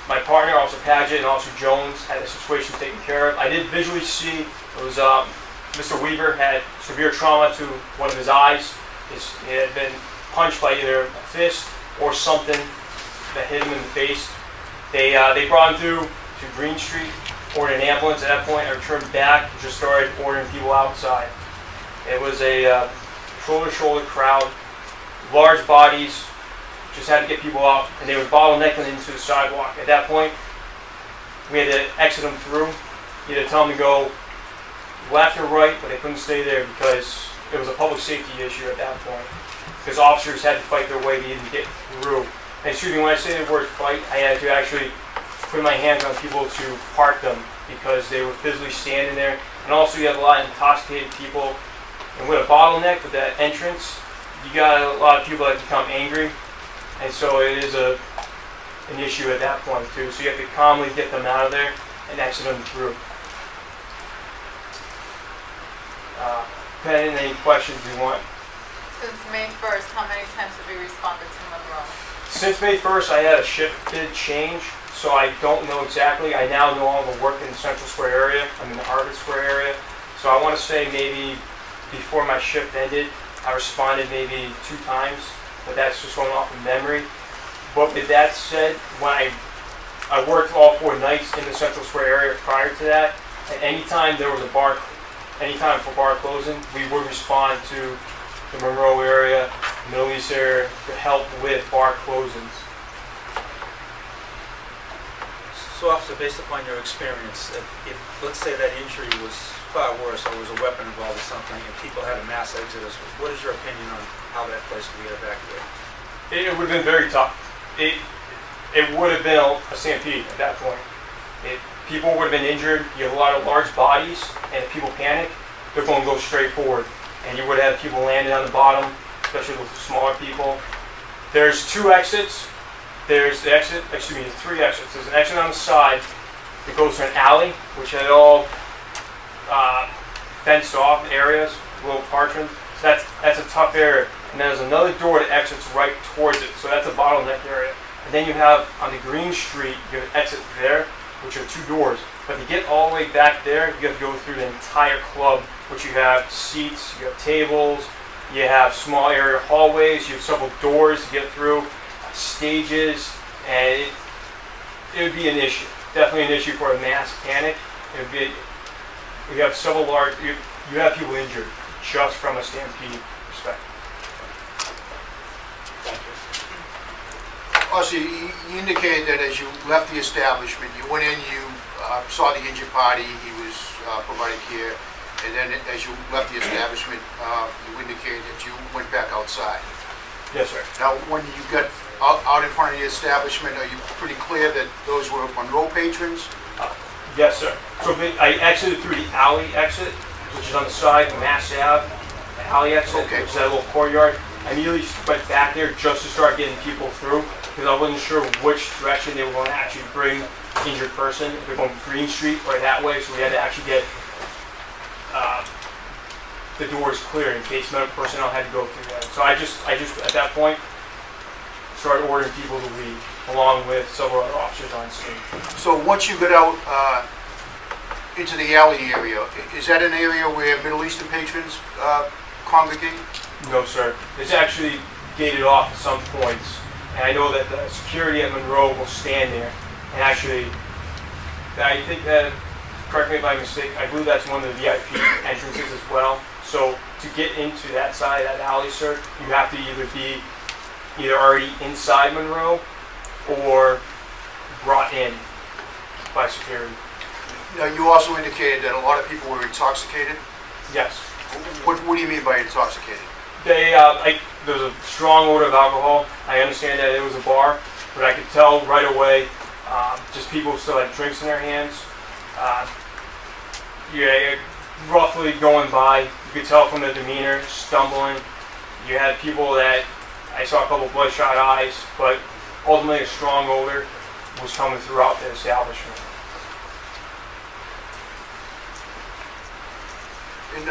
my partner, Officer Paget, and Officer Jones had the situation taken care of. I did visually see it was Mr. Weaver had severe trauma to one of his eyes. He had been punched by either a fist or something that hit him in the face. They brought him through to Green Street, ordered an ambulance. At that point, I returned back and just started ordering people outside. It was a shoulder-to-shoulder crowd, large bodies, just had to get people out, and they were bottlenecking into the sidewalk. At that point, we had to exit them through. You had to tell them to go left or right, but they couldn't stay there because it was a public safety issue at that point. Because officers had to fight their way to even get through. And excuse me, when I say the word fight, I had to actually put my hands on people to park them because they were physically standing there. And also you have a lot of intoxicated people. And with a bottleneck with that entrance, you got a lot of people that become angry. And so it is an issue at that point too. So you have to calmly get them out of there and exit them through. Any questions you want? Since May 1st, how many times have you responded to Monroe? Since May 1st, I had a shifted change, so I don't know exactly. I now no longer work in the Central Square area. I'm in the Harvard Square area. So I want to say maybe before my shift ended, I responded maybe 2 times, but that's just going off of memory. But with that said, when I worked all 4 nights in the Central Square area prior to that, and anytime there was anytime for bar closing, we would respond to the Monroe area, Middle East area to help with bar closings. So, officer, based upon your experience, if let's say that injury was far worse, or was a weapon involved or something, and people had a mass exodus, what is your opinion on how that place could get evacuated? It would have been very tough. It would have been a stampede at that point. People would have been injured. You have a lot of large bodies, and if people panic, they're going to go straight forward. And you would have people landing on the bottom, especially with smaller people. There's 2 exits. There's the exit, there's 3 exits. There's an exit on the side that goes to an alley, which had all fenced off areas, little parchment. So that's a tough area. And there's another door that exits right towards it. So that's a bottleneck area. And then you have on the Green Street, you have an exit there, which are 2 doors. But to get all the way back there, you have to go through the entire club, which you have seats, you have tables, you have small area hallways, you have several doors to get through, stages, and it would be an issue. Definitely an issue for a mass panic. It would be, you have several large, you have people injured just from a stampede perspective. Thank you. Also, you indicated that as you left the establishment, you went in, you saw the injured party, he was provided care, and then as you left the establishment, you indicated that you went back outside. Yes, sir. Now, when you got out in front of the establishment, are you pretty clear that those were Monroe patrons? Yes, sir. So I exited through the alley exit, which is on the side of Mass Ave. alley exit, Okay. which is that little courtyard. I immediately went back there just to start getting people through because I wasn't sure which direction they were going to actually bring injured person. If they're going Green Street or that way, so we had to actually get the doors clear in case medical personnel had to go through that. So I just at that point started ordering people to leave, along with several other officers on scene. So once you get out into the alley area, is that an area where Middle Eastern patrons congregate? No, sir. It's actually gated off at some points, and I know that the security at Monroe will stand there. And actually, I think that, correct me if I'm mistaken, I believe that's one of the VIP entrances as well. So to get into that side, that alley, sir, you have to either be already inside Monroe or brought in by security. Now, you also indicated that a lot of people were intoxicated. Yes. What do you mean by intoxicated? There was a strong odor of alcohol. I understand that it was a bar, but I could tell right away, just people still had drinks in their hands. Roughly going by, you could tell from the demeanor, stumbling. You had people that, I saw a couple bloodshot eyes, but ultimately a strong odor was coming throughout the establishment. And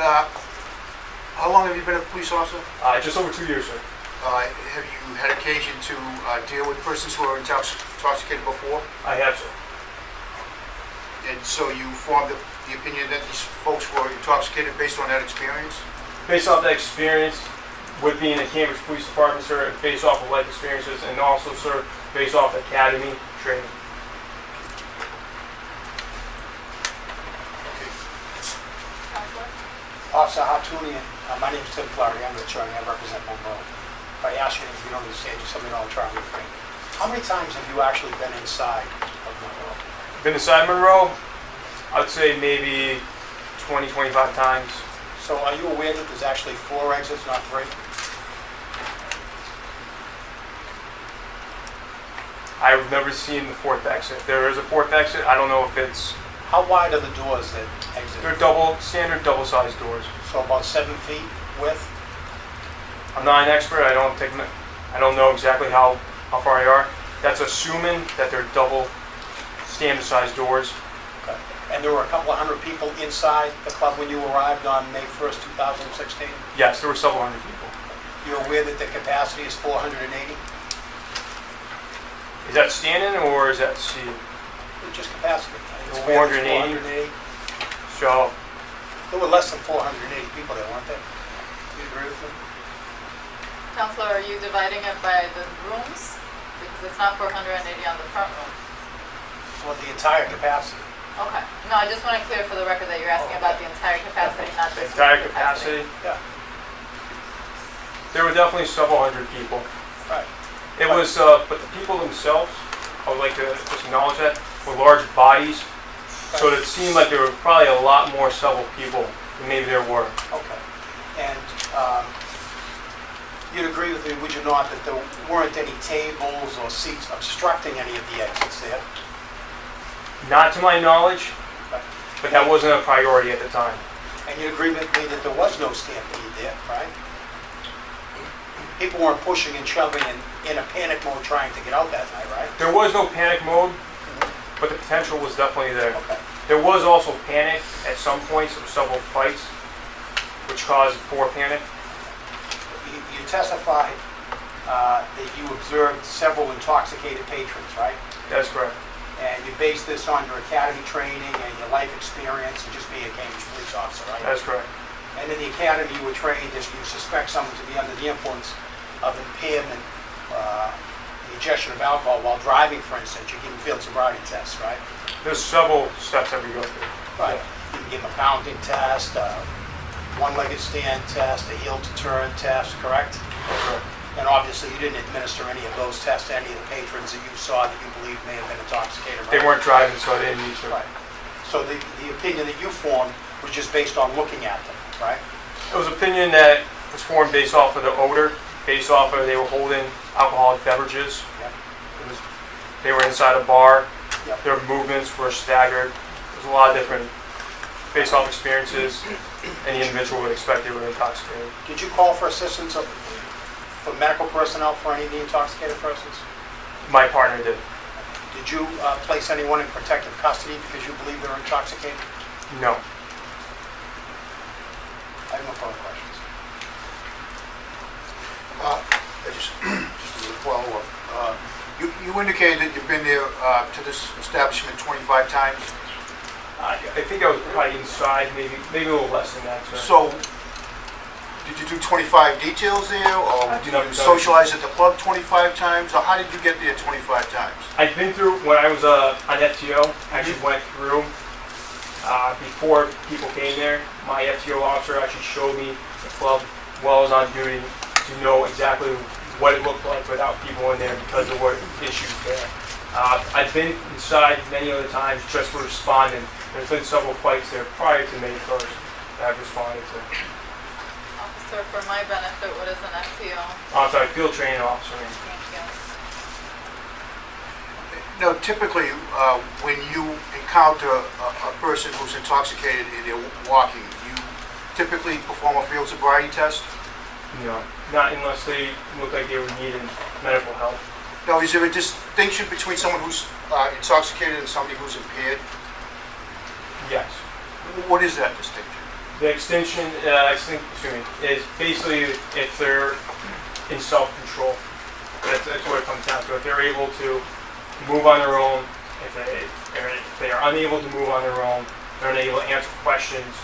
how long have you been a police officer? Just over 2 years, sir. Have you had occasion to deal with persons who are intoxicated before? I have, sir. And so you formed the opinion that these folks were intoxicated based on that experience? Based off that experience with being in the Cambridge Police Department, sir, based off of life experiences, and also, sir, based off academy training. Officer Hartunian, my name is Tim Flaherty, I'm the attorney, I represent Monroe. If I ask you if you don't understand, just let me know, I'll try and refrain. How many times have you actually been inside of Monroe? Been inside Monroe, I'd say maybe 20, 25 times. So are you aware that there's actually 4 exits, not 3? I've never seen the 4th exit. If there is a 4th exit, I don't know if it's... How wide are the doors that exit? They're standard double-sized doors. So about 7 feet width? I'm not an expert. I don't know exactly how far they are. That's assuming that they're double standard-sized doors. Okay. And there were a couple of hundred people inside the club when you arrived on May 1st, 2016? Yes, there were several hundred people. You're aware that the capacity is 480? Is that standing or is that seated? It's just capacity. It's You're aware that 480? 480? So, There were less than 480 people there, weren't there? Do you agree with me? Counselor, are you dividing it by the rooms? Because it's not 480 on the front room. Well, the entire capacity. Okay. No, I just want to clear for the record that you're asking about the entire capacity, not the just entire room capacity, Yeah, there were definitely several hundred people. right. It was, but the people themselves, I would like to just acknowledge that, were large bodies. So it seemed like there were probably a lot more several people than maybe there were. Okay. And you'd agree with me, would you not, that there weren't any tables or seats obstructing any of the exits there? Not to my knowledge, Right. but that wasn't a priority at the time. And you'd agree with me that there was no stampede there, right? People weren't pushing and shoving and in a panic mode trying to get out that night, right? There was no panic mode, but the potential was definitely there. Okay. There was also panic at some points. There were several fights, which caused more panic. You testified that you observed several intoxicated patrons, right? That's correct. And you based this on your academy training and your life experience and just being a Cambridge police officer, right? That's correct. And in the academy, you were trained if you suspect someone to be under the influence of impairment, the ingestion of alcohol while driving, for instance, you give them field sobriety tests, right? There's several steps that we go through. Right. You can give them a pounding test, a one-legged stand test, a heel-to-turn test, correct? That's correct. And obviously, you didn't administer any of those tests to any of the patrons that you saw that you believed may have been intoxicated, right? They weren't driving, so I didn't need to. Right. So the opinion that you formed was just based on looking at them, right? It was an opinion that was formed based off of the odor, based off of they were holding alcoholic beverages. Yep. They were inside a bar. Yep. Their movements were staggered. There's a lot of different, based off experiences. any individual would expect they were intoxicated. Did you call for assistance for medical personnel for any of the intoxicated persons? My partner did. Did you place anyone in protective custody because you believe they're intoxicated? No. I have no further questions. Just as a follow-up, you indicated that you've been there to this establishment 25 times. I think I was probably inside, maybe a little less than that, sir. So, did you do 25 details there, or did No, you no. socialize at the club 25 times, or how did you get there 25 times? I've been through, when I was on FTO, I actually went through, before people came there, my FTO officer actually showed me the club while I was on duty to know exactly what it looked like without people in there because of what issues there. I've been inside many other times just for responding. There's been several fights there prior to May 1st that I've responded to. Officer, for my benefit, what is an FTO? I'm sorry, field training officer. Thank you. Now, typically, when you encounter a person who's intoxicated and they're walking, you typically perform a field sobriety test? No, not unless they look like they were needing medical help. Now, is there a distinction between someone who's intoxicated and somebody who's impaired? Yes. What is that distinction? The extension, is basically if they're in self-control. That's what it comes down to. If they're able to move on their own, if they are unable to move on their own, they're unable to answer questions.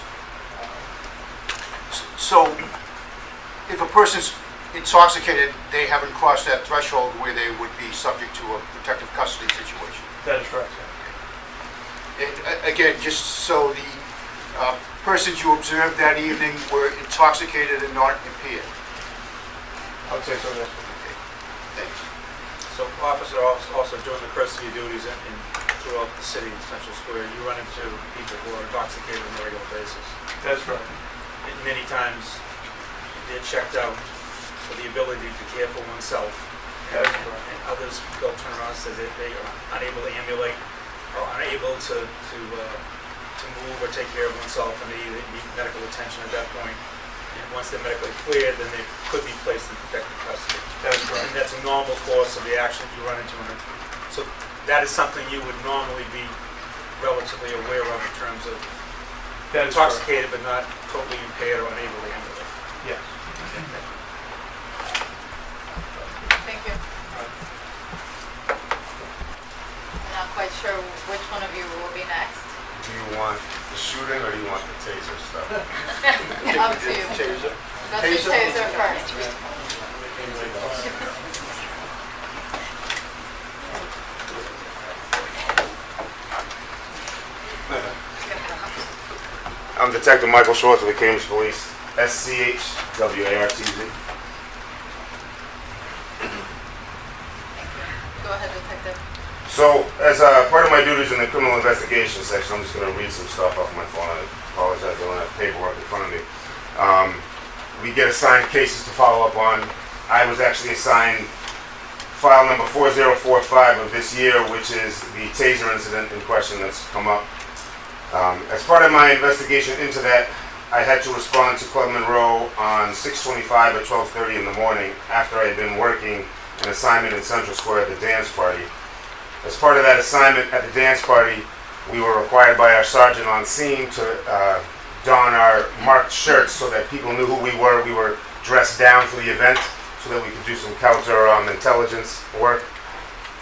So, if a person's intoxicated, they haven't crossed that threshold where they would be subject to a protective custody situation. That is correct, sir. And again, just so the persons you observed that evening were intoxicated and not impaired. I would say so, yes. Okay, thanks. So, officer, also during the custody duties throughout the city in Central Square, you run into people who are intoxicated on a regular basis. That's correct. And many times, they're checked out for the ability to care for oneself. That's And correct. and others go turn around and say that they are unable to ambulate or unable to move or take care of oneself, and they either need medical attention at that point. And once they're medically cleared, then they could be placed in protective custody. That's correct. And that's a normal course of the action you run into. So that is something you would normally be relatively aware of in terms of That is correct. intoxicated but not totally impaired or unable to ambulate. Yes. Thank you. I'm not quite sure which one of you will be next. Do you want the shooting or do you want the taser stuff? Up to you. Taser. Let's do taser first. I'm Detective Michael Schwartz of the Cambridge Police, SCHWARTZ. Go ahead, detective. So, as part of my duties in the criminal investigation section, I'm just going to read some stuff off my phone. I apologize, I don't have paperwork in front of me. We get assigned cases to follow up on. I was actually assigned file number 4045 of this year, which is the taser incident in question that's come up. As part of my investigation into that, I had to respond to Club Monroe on 6/25 at 12:30 in the morning after I had been working an assignment in Central Square at the dance party. As part of that assignment at the dance party, we were required by our sergeant on scene to don our marked shirts so that people knew who we were. We were dressed down for the event so that we could do some counter intelligence work.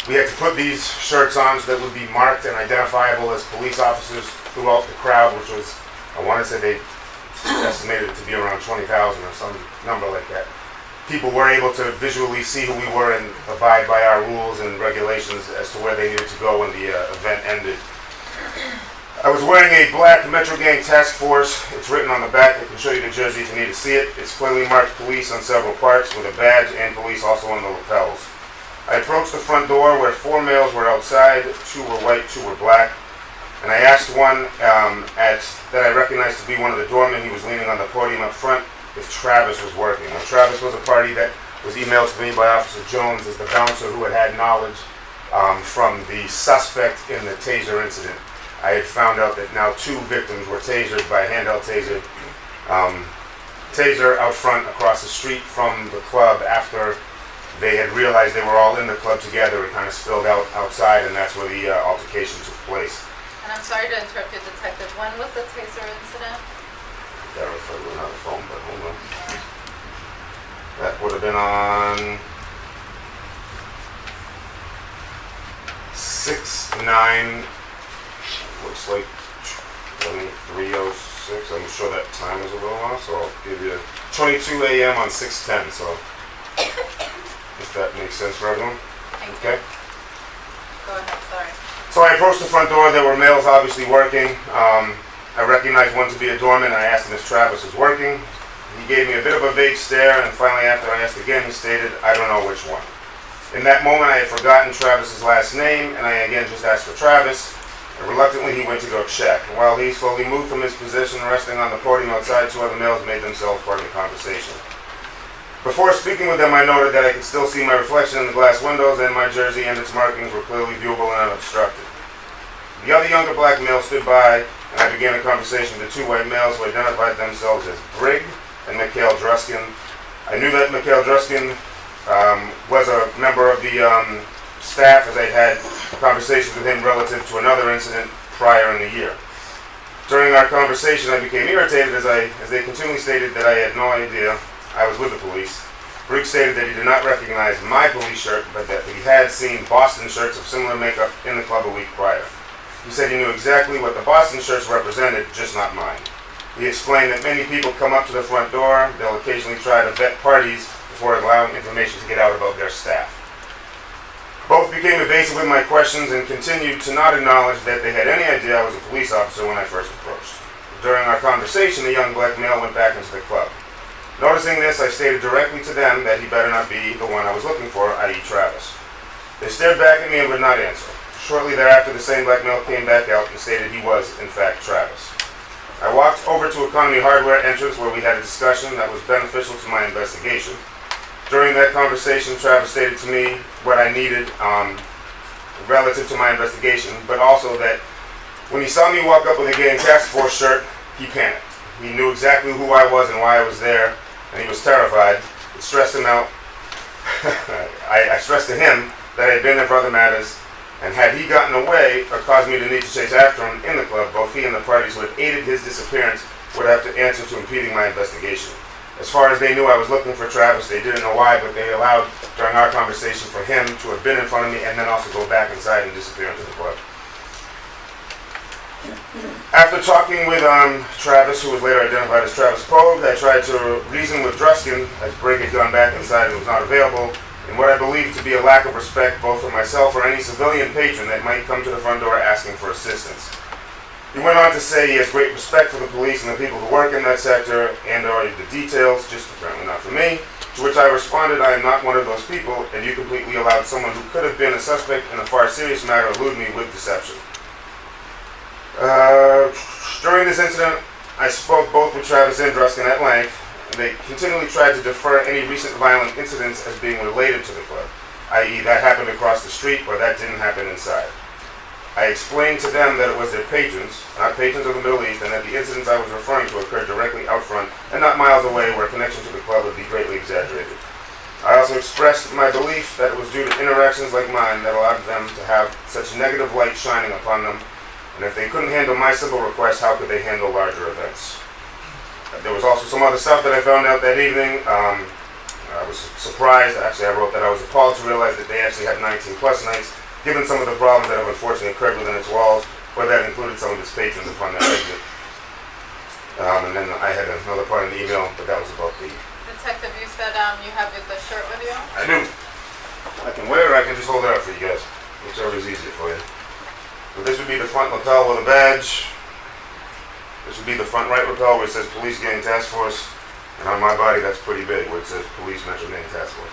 We had to put these shirts on so that would be marked and identifiable as police officers throughout the crowd, which was, I want to say they estimated it to be around 20,000 or some number like that. People were able to visually see who we were and abide by our rules and regulations as to where they needed to go when the event ended. I was wearing a black Metro Gang Task Force. It's written on the back. I can show you the jersey if you need to see it. It's clearly marked police on several parts with a badge and police also on the lapels. I approached the front door where 4 males were outside. 2 were white, 2 were black. And I asked one that I recognized to be one of the doormen. He was leaning on the podium up front if Travis was working. Now, Travis was a party that was emailed to me by Officer Jones as the bouncer who had knowledge from the suspect in the taser incident. I had found out that now 2 victims were tasered by a handheld taser taser out front across the street from the club. After they had realized they were all in the club together, it kind of spilled out outside, and that's where the altercation took place. And I'm sorry to interrupt you, Detective. When was the taser incident? That was for another phone, but hold on. That would have been on 6/9, looks like 23:06. I'm sure that time is a little off, so I'll give you 22 a.m. on 6/10, so if that makes sense for everyone. Thank you. Okay. Go ahead, sorry. So I approached the front door. There were males obviously working. I recognized one to be a doorman. I asked him if Travis was working. He gave me a bit of a vague stare, and finally, after I asked again, he stated, "I don't know which one." In that moment, I had forgotten Travis's last name, and I again just asked for Travis. And reluctantly, he went to go check. While he slowly moved from his position, resting on the podium outside, two other males made themselves part of the conversation. Before speaking with them, I noted that I could still see my reflection in the glass windows, and my jersey and its markings were clearly viewable and unobstructed. The other younger black male stood by, and I began a conversation with the two white males who identified themselves as Brigg and Mikhail Druskin. I knew that Mikhail Druskin was a member of the staff, as I had conversations with him relative to another incident prior in the year. During our conversation, I became irritated as they continually stated that I had no idea I was with the police. Briggs stated that he did not recognize my police shirt, but that he had seen Boston shirts of similar makeup in the club a week prior. He said he knew exactly what the Boston shirts represented, just not mine. He explained that many people come up to the front door. They'll occasionally try to vet parties before allowing information to get out about their staff. Both became evasive with my questions and continued to not acknowledge that they had any idea I was a police officer when I first approached. During our conversation, the young black male went back into the club. Noticing this, I stated directly to them that he better not be the one I was looking for, i.e. Travis. They stared back at me and would not answer. Shortly thereafter, the same black male came back out and stated he was, in fact, Travis. I walked over to Economy Hardware entrance where we had a discussion that was beneficial to my investigation. During that conversation, Travis stated to me what I needed relative to my investigation, but also that when he saw me walk up with a gang task force shirt, he panicked. He knew exactly who I was and why I was there, and he was terrified. It stressed him out. I stressed to him that I had been there for other matters, and had he gotten away or caused me to need to chase after him in the club, both he and the parties who had aided his disappearance would have to answer to impeding my investigation. As far as they knew I was looking for Travis, they didn't know why, but they allowed during our conversation for him to have been in front of me and then also go back inside and disappear into the club. After talking with Travis, who was later identified as Travis Pogue, I tried to reason with Druskin, as Brigg had gone back inside and was not available, in what I believed to be a lack of respect both for myself or any civilian patron that might come to the front door asking for assistance. He went on to say he has great respect for the police and the people who work in that sector and or the details, just apparently not for me, to which I responded, I am not one of those people, and you completely allowed someone who could have been a suspect in a far serious matter elude me with deception. During this incident, I spoke both with Travis and Druskin at length. They continually tried to defer any recent violent incidents as being related to the club, i.e. that happened across the street or that didn't happen inside. I explained to them that it was their patrons, not patrons of the Middle East, and that the incidents I was referring to occurred directly out front and not miles away where connection to the club would be greatly exaggerated. I also expressed my belief that it was due to interactions like mine that allowed them to have such negative light shining upon them, and if they couldn't handle my simple request, how could they handle larger events? There was also some other stuff that I found out that evening. I was surprised, actually I wrote that I was appalled to realize that they actually had 19 plus nights, given some of the problems that have unfortunately occurred within its walls, or that included some of its patrons upon their exit. And then I had another part in the email, but that was about the... Detective, you said you have the shirt with you? I do. I can wear it or I can just hold it up for you guys, whichever is easier for you. So this would be the front lapel with a badge. This would be the front right lapel where it says Police Gang Task Force. And on my body, that's pretty big, where it says Police Metro Gang Task Force.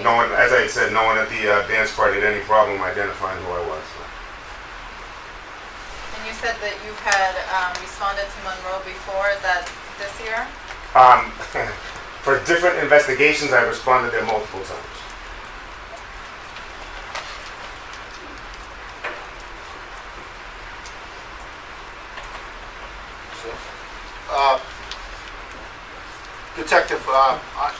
No one, as I had said, no one at the dance party had any problem identifying who I was. So. And you said that you had responded to Monroe before. Is that this year? For different investigations, I've responded there multiple times. Detective, I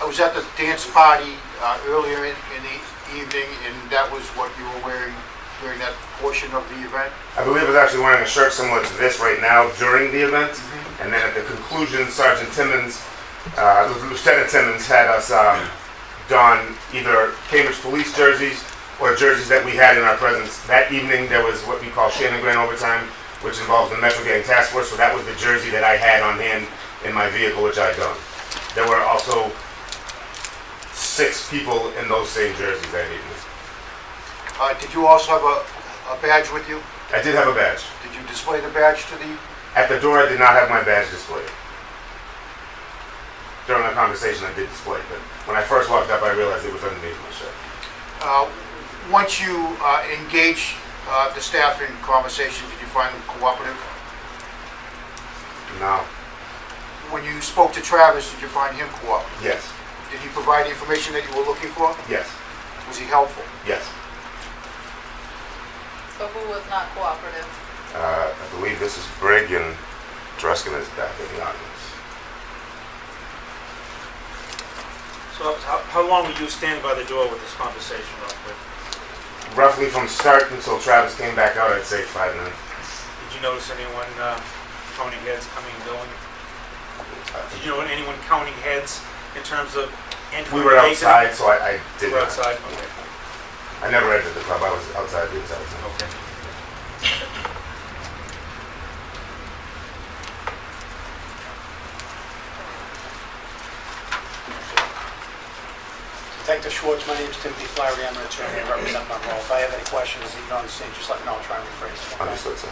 was at the dance party earlier in the evening, and that was what you were wearing during that portion of the event? I believe I was actually wearing a shirt similar to this right now during the event. And then at the conclusion, Sergeant Timmons, Lieutenant Timmons had us don either Cambridge police jerseys or jerseys that we had in our presence. That evening there was what we call Shannon Grand Overtime, which involves the Metro Gang Task Force, so that was the jersey that I had on hand in my vehicle, which I donned. There were also 6 people in those same jerseys that evening. Did you also have a badge with you? I did have a badge. Did you display the badge to the... At the door, I did not have my badge displayed. During the conversation, I did display it, but when I first walked up, I realized it was underneath my shirt. Once you engaged the staff in conversation, did you find them cooperative? No. When you spoke to Travis, did you find him cooperative? Yes. Did he provide the information that you were looking for? Yes. Was he helpful? Yes. So who was not cooperative? I believe this is Brigg and Druskin is back in the audience. So how long were you standing by the door with this conversation, roughly? Roughly from start until Travis came back out, I'd say 5 minutes. Did you notice anyone counting heads coming and going? Did you know anyone counting heads in terms of entering? We were the gate? outside, so I did You were not. outside? Okay. I never entered the club. I was outside the inside. Okay. Detective Schwartz, my name is Timothy Flaherty, I'm an attorney, I represent Monroe. If I have any questions that you don't understand, just let me know, I'll try and rephrase them. okay? Understood, sir.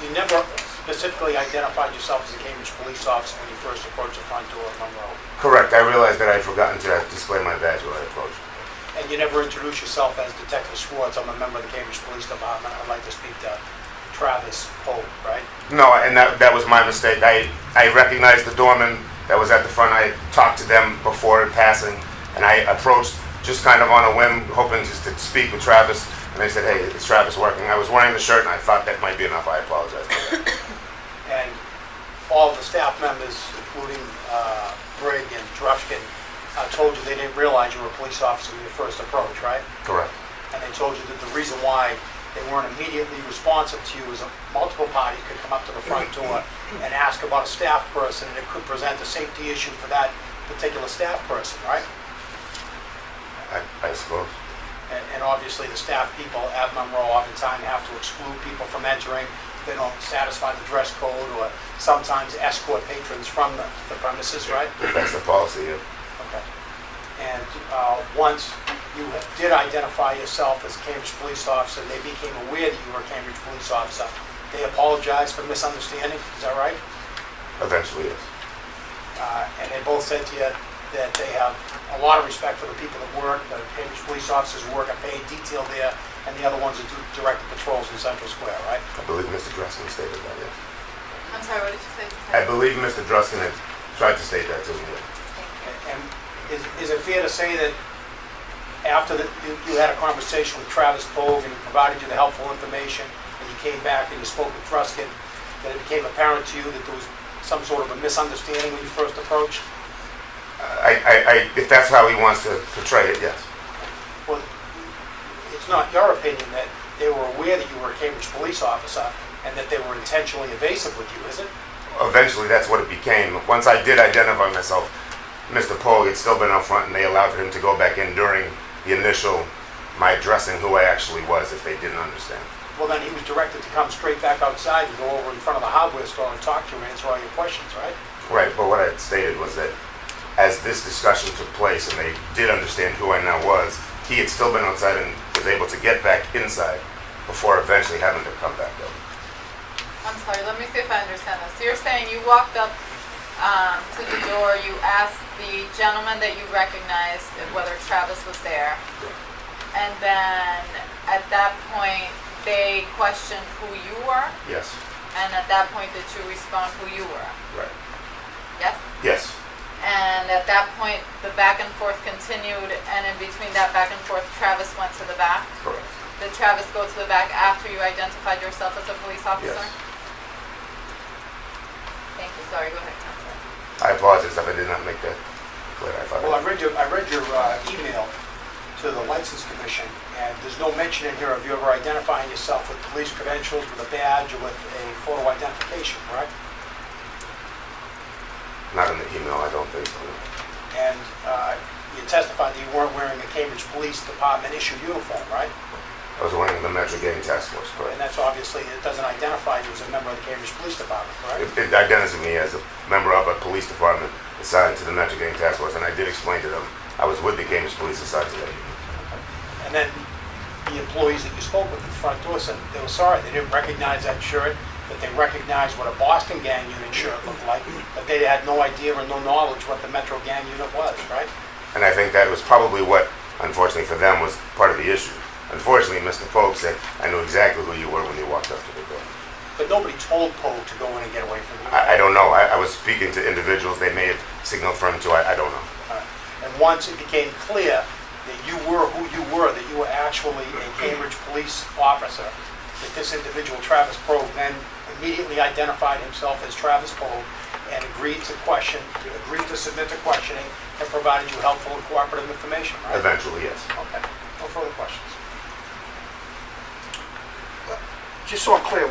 You never specifically identified yourself as a Cambridge police officer when you first approached the front door of Monroe. Correct. I realized that I'd forgotten to display my badge when I approached. And you never introduced yourself as Detective Schwartz, I'm a member of the Cambridge Police Department, I'd like to speak to Travis Pope, right? No, and that was my mistake. I recognized the doorman that was at the front. I talked to them before in passing, and I approached just kind of on a whim, hoping just to speak with Travis. And they said, "Hey, is Travis working?" I was wearing the shirt, and I thought that might be enough. I apologize for that. And all of the staff members, including Brigg and Drushkin, told you they didn't realize you were a police officer when you first approached, right? Correct. And they told you that the reason why they weren't immediately responsive to you is a multiple party could come up to the front door and ask about a staff person, and it could present a safety issue for that particular staff person, right? I suppose. And obviously, the staff people at Monroe oftentimes have to exclude people from entering. They don't satisfy the dress code, or sometimes escort patrons from the premises, right? That's the policy. Yeah. Okay. And once you did identify yourself as a Cambridge police officer, they became aware that you were a Cambridge police officer. They apologized for misunderstanding, is that right? Eventually, yes. And they both said to you that they have a lot of respect for the people that work, the Cambridge police officers who work a paid detail there, and the other ones that do direct patrols in Central Square, right? I believe Mr. Druskin stated that, yes. I'm sorry, what did you say? I believe Mr. Druskin had tried to state that to me. And is it fair to say that after you had a conversation with Travis Pogue and he provided you the helpful information, and you came back and you spoke with Druskin, that it became apparent to you that there was some sort of a misunderstanding when you first approached? If that's how he wants to portray it, yes. Well, it's not your opinion that they were aware that you were a Cambridge police officer and that they were intentionally evasive with you, is it? Eventually, that's what it became. Once I did identify myself, Mr. Pogue had still been up front, and they allowed for him to go back in during the initial, my addressing who I actually was, if they didn't understand. Well, then he was directed to come straight back outside and go over in front of the hardware store and talk to you and answer all your questions, right? Right, but what I had stated was that as this discussion took place and they did understand who I now was, he had still been outside and was able to get back inside before eventually having to come back up. I'm sorry, let me see if I understand this. So you're saying you walked up to the door, you asked the gentleman that you recognized whether Travis was there, and then at that point they questioned who you were, Yes. and at that point did you respond who you were? Right. Yes? Yes. And at that point the back and forth continued, and in between that back and forth Travis went to the back? Correct. Did Travis go to the back after you identified yourself as a police officer? Yes. Thank you. Sorry, go ahead, Counselor. I apologize if I did not make that clear. I thought Well, I read your email to the License Commission, and there's no mention in here of you ever identifying yourself with police credentials, with a badge, or with a photo identification, correct? not in the email, I don't think so. And you testified that you weren't wearing a Cambridge Police Department issued uniform, right? I was wearing the Metro Gang Task Force, And correct? that's obviously, it doesn't identify you as a member of the Cambridge Police Department, correct? It identifies me as a member of a police department assigned to the Metro Gang Task Force, and I did explain to them I was with the Cambridge Police assigned to that unit. And then the employees that you spoke with at the front door said they were sorry, they didn't recognize that shirt, that they recognized what a Boston Gang unit shirt looked like, but they had no idea or no knowledge what the Metro Gang unit was, right? And I think that was probably what, unfortunately for them, was part of the issue. Unfortunately, Mr. Pope said, I knew exactly who you were when you walked up to the door. But nobody told Poe to go in and get away from you. I don't know. I was speaking to individuals. They may have signaled for him to. I don't know. And once it became clear that you were who you were, that you were actually a Cambridge police officer, that this individual, Travis Poe, then immediately identified himself as Travis Poe and agreed to submit to questioning and provided you helpful and cooperative information, right? Eventually, yes. Okay, no further questions. Just so I'm clear,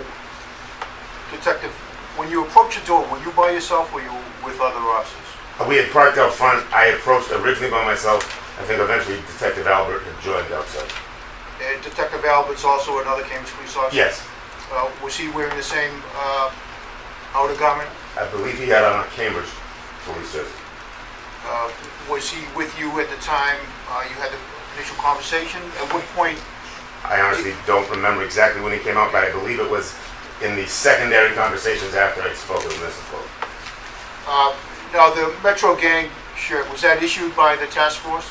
Detective, when you approached the door, were you by yourself or were you with other officers? We had parked out front. I approached originally by myself. I think eventually Detective Albert had joined outside. Detective Albert's also another Cambridge police officer? Yes. Was he wearing the same outer garment? I believe he had on a Cambridge police jersey. Was he with you at the time you had the initial conversation? At what point? I honestly don't remember exactly when he came out, but I believe it was in the secondary conversations after I spoke with Mr. Pope. Now, the Metro Gang shirt, was that issued by the task force?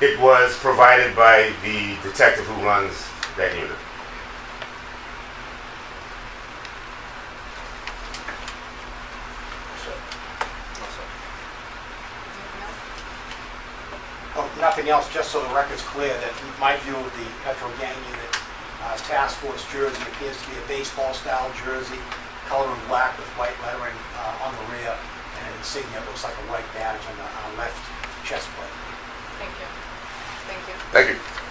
It was provided by the detective who runs that unit. Oh, nothing else, just so the record's clear, that my view of the Metro Gang Unit Task Force jersey appears to be a baseball-style jersey, color in black with white lettering on the rear, and an insignia. It looks like a white badge on the left chest plate. Thank you. Thank you. Thank you.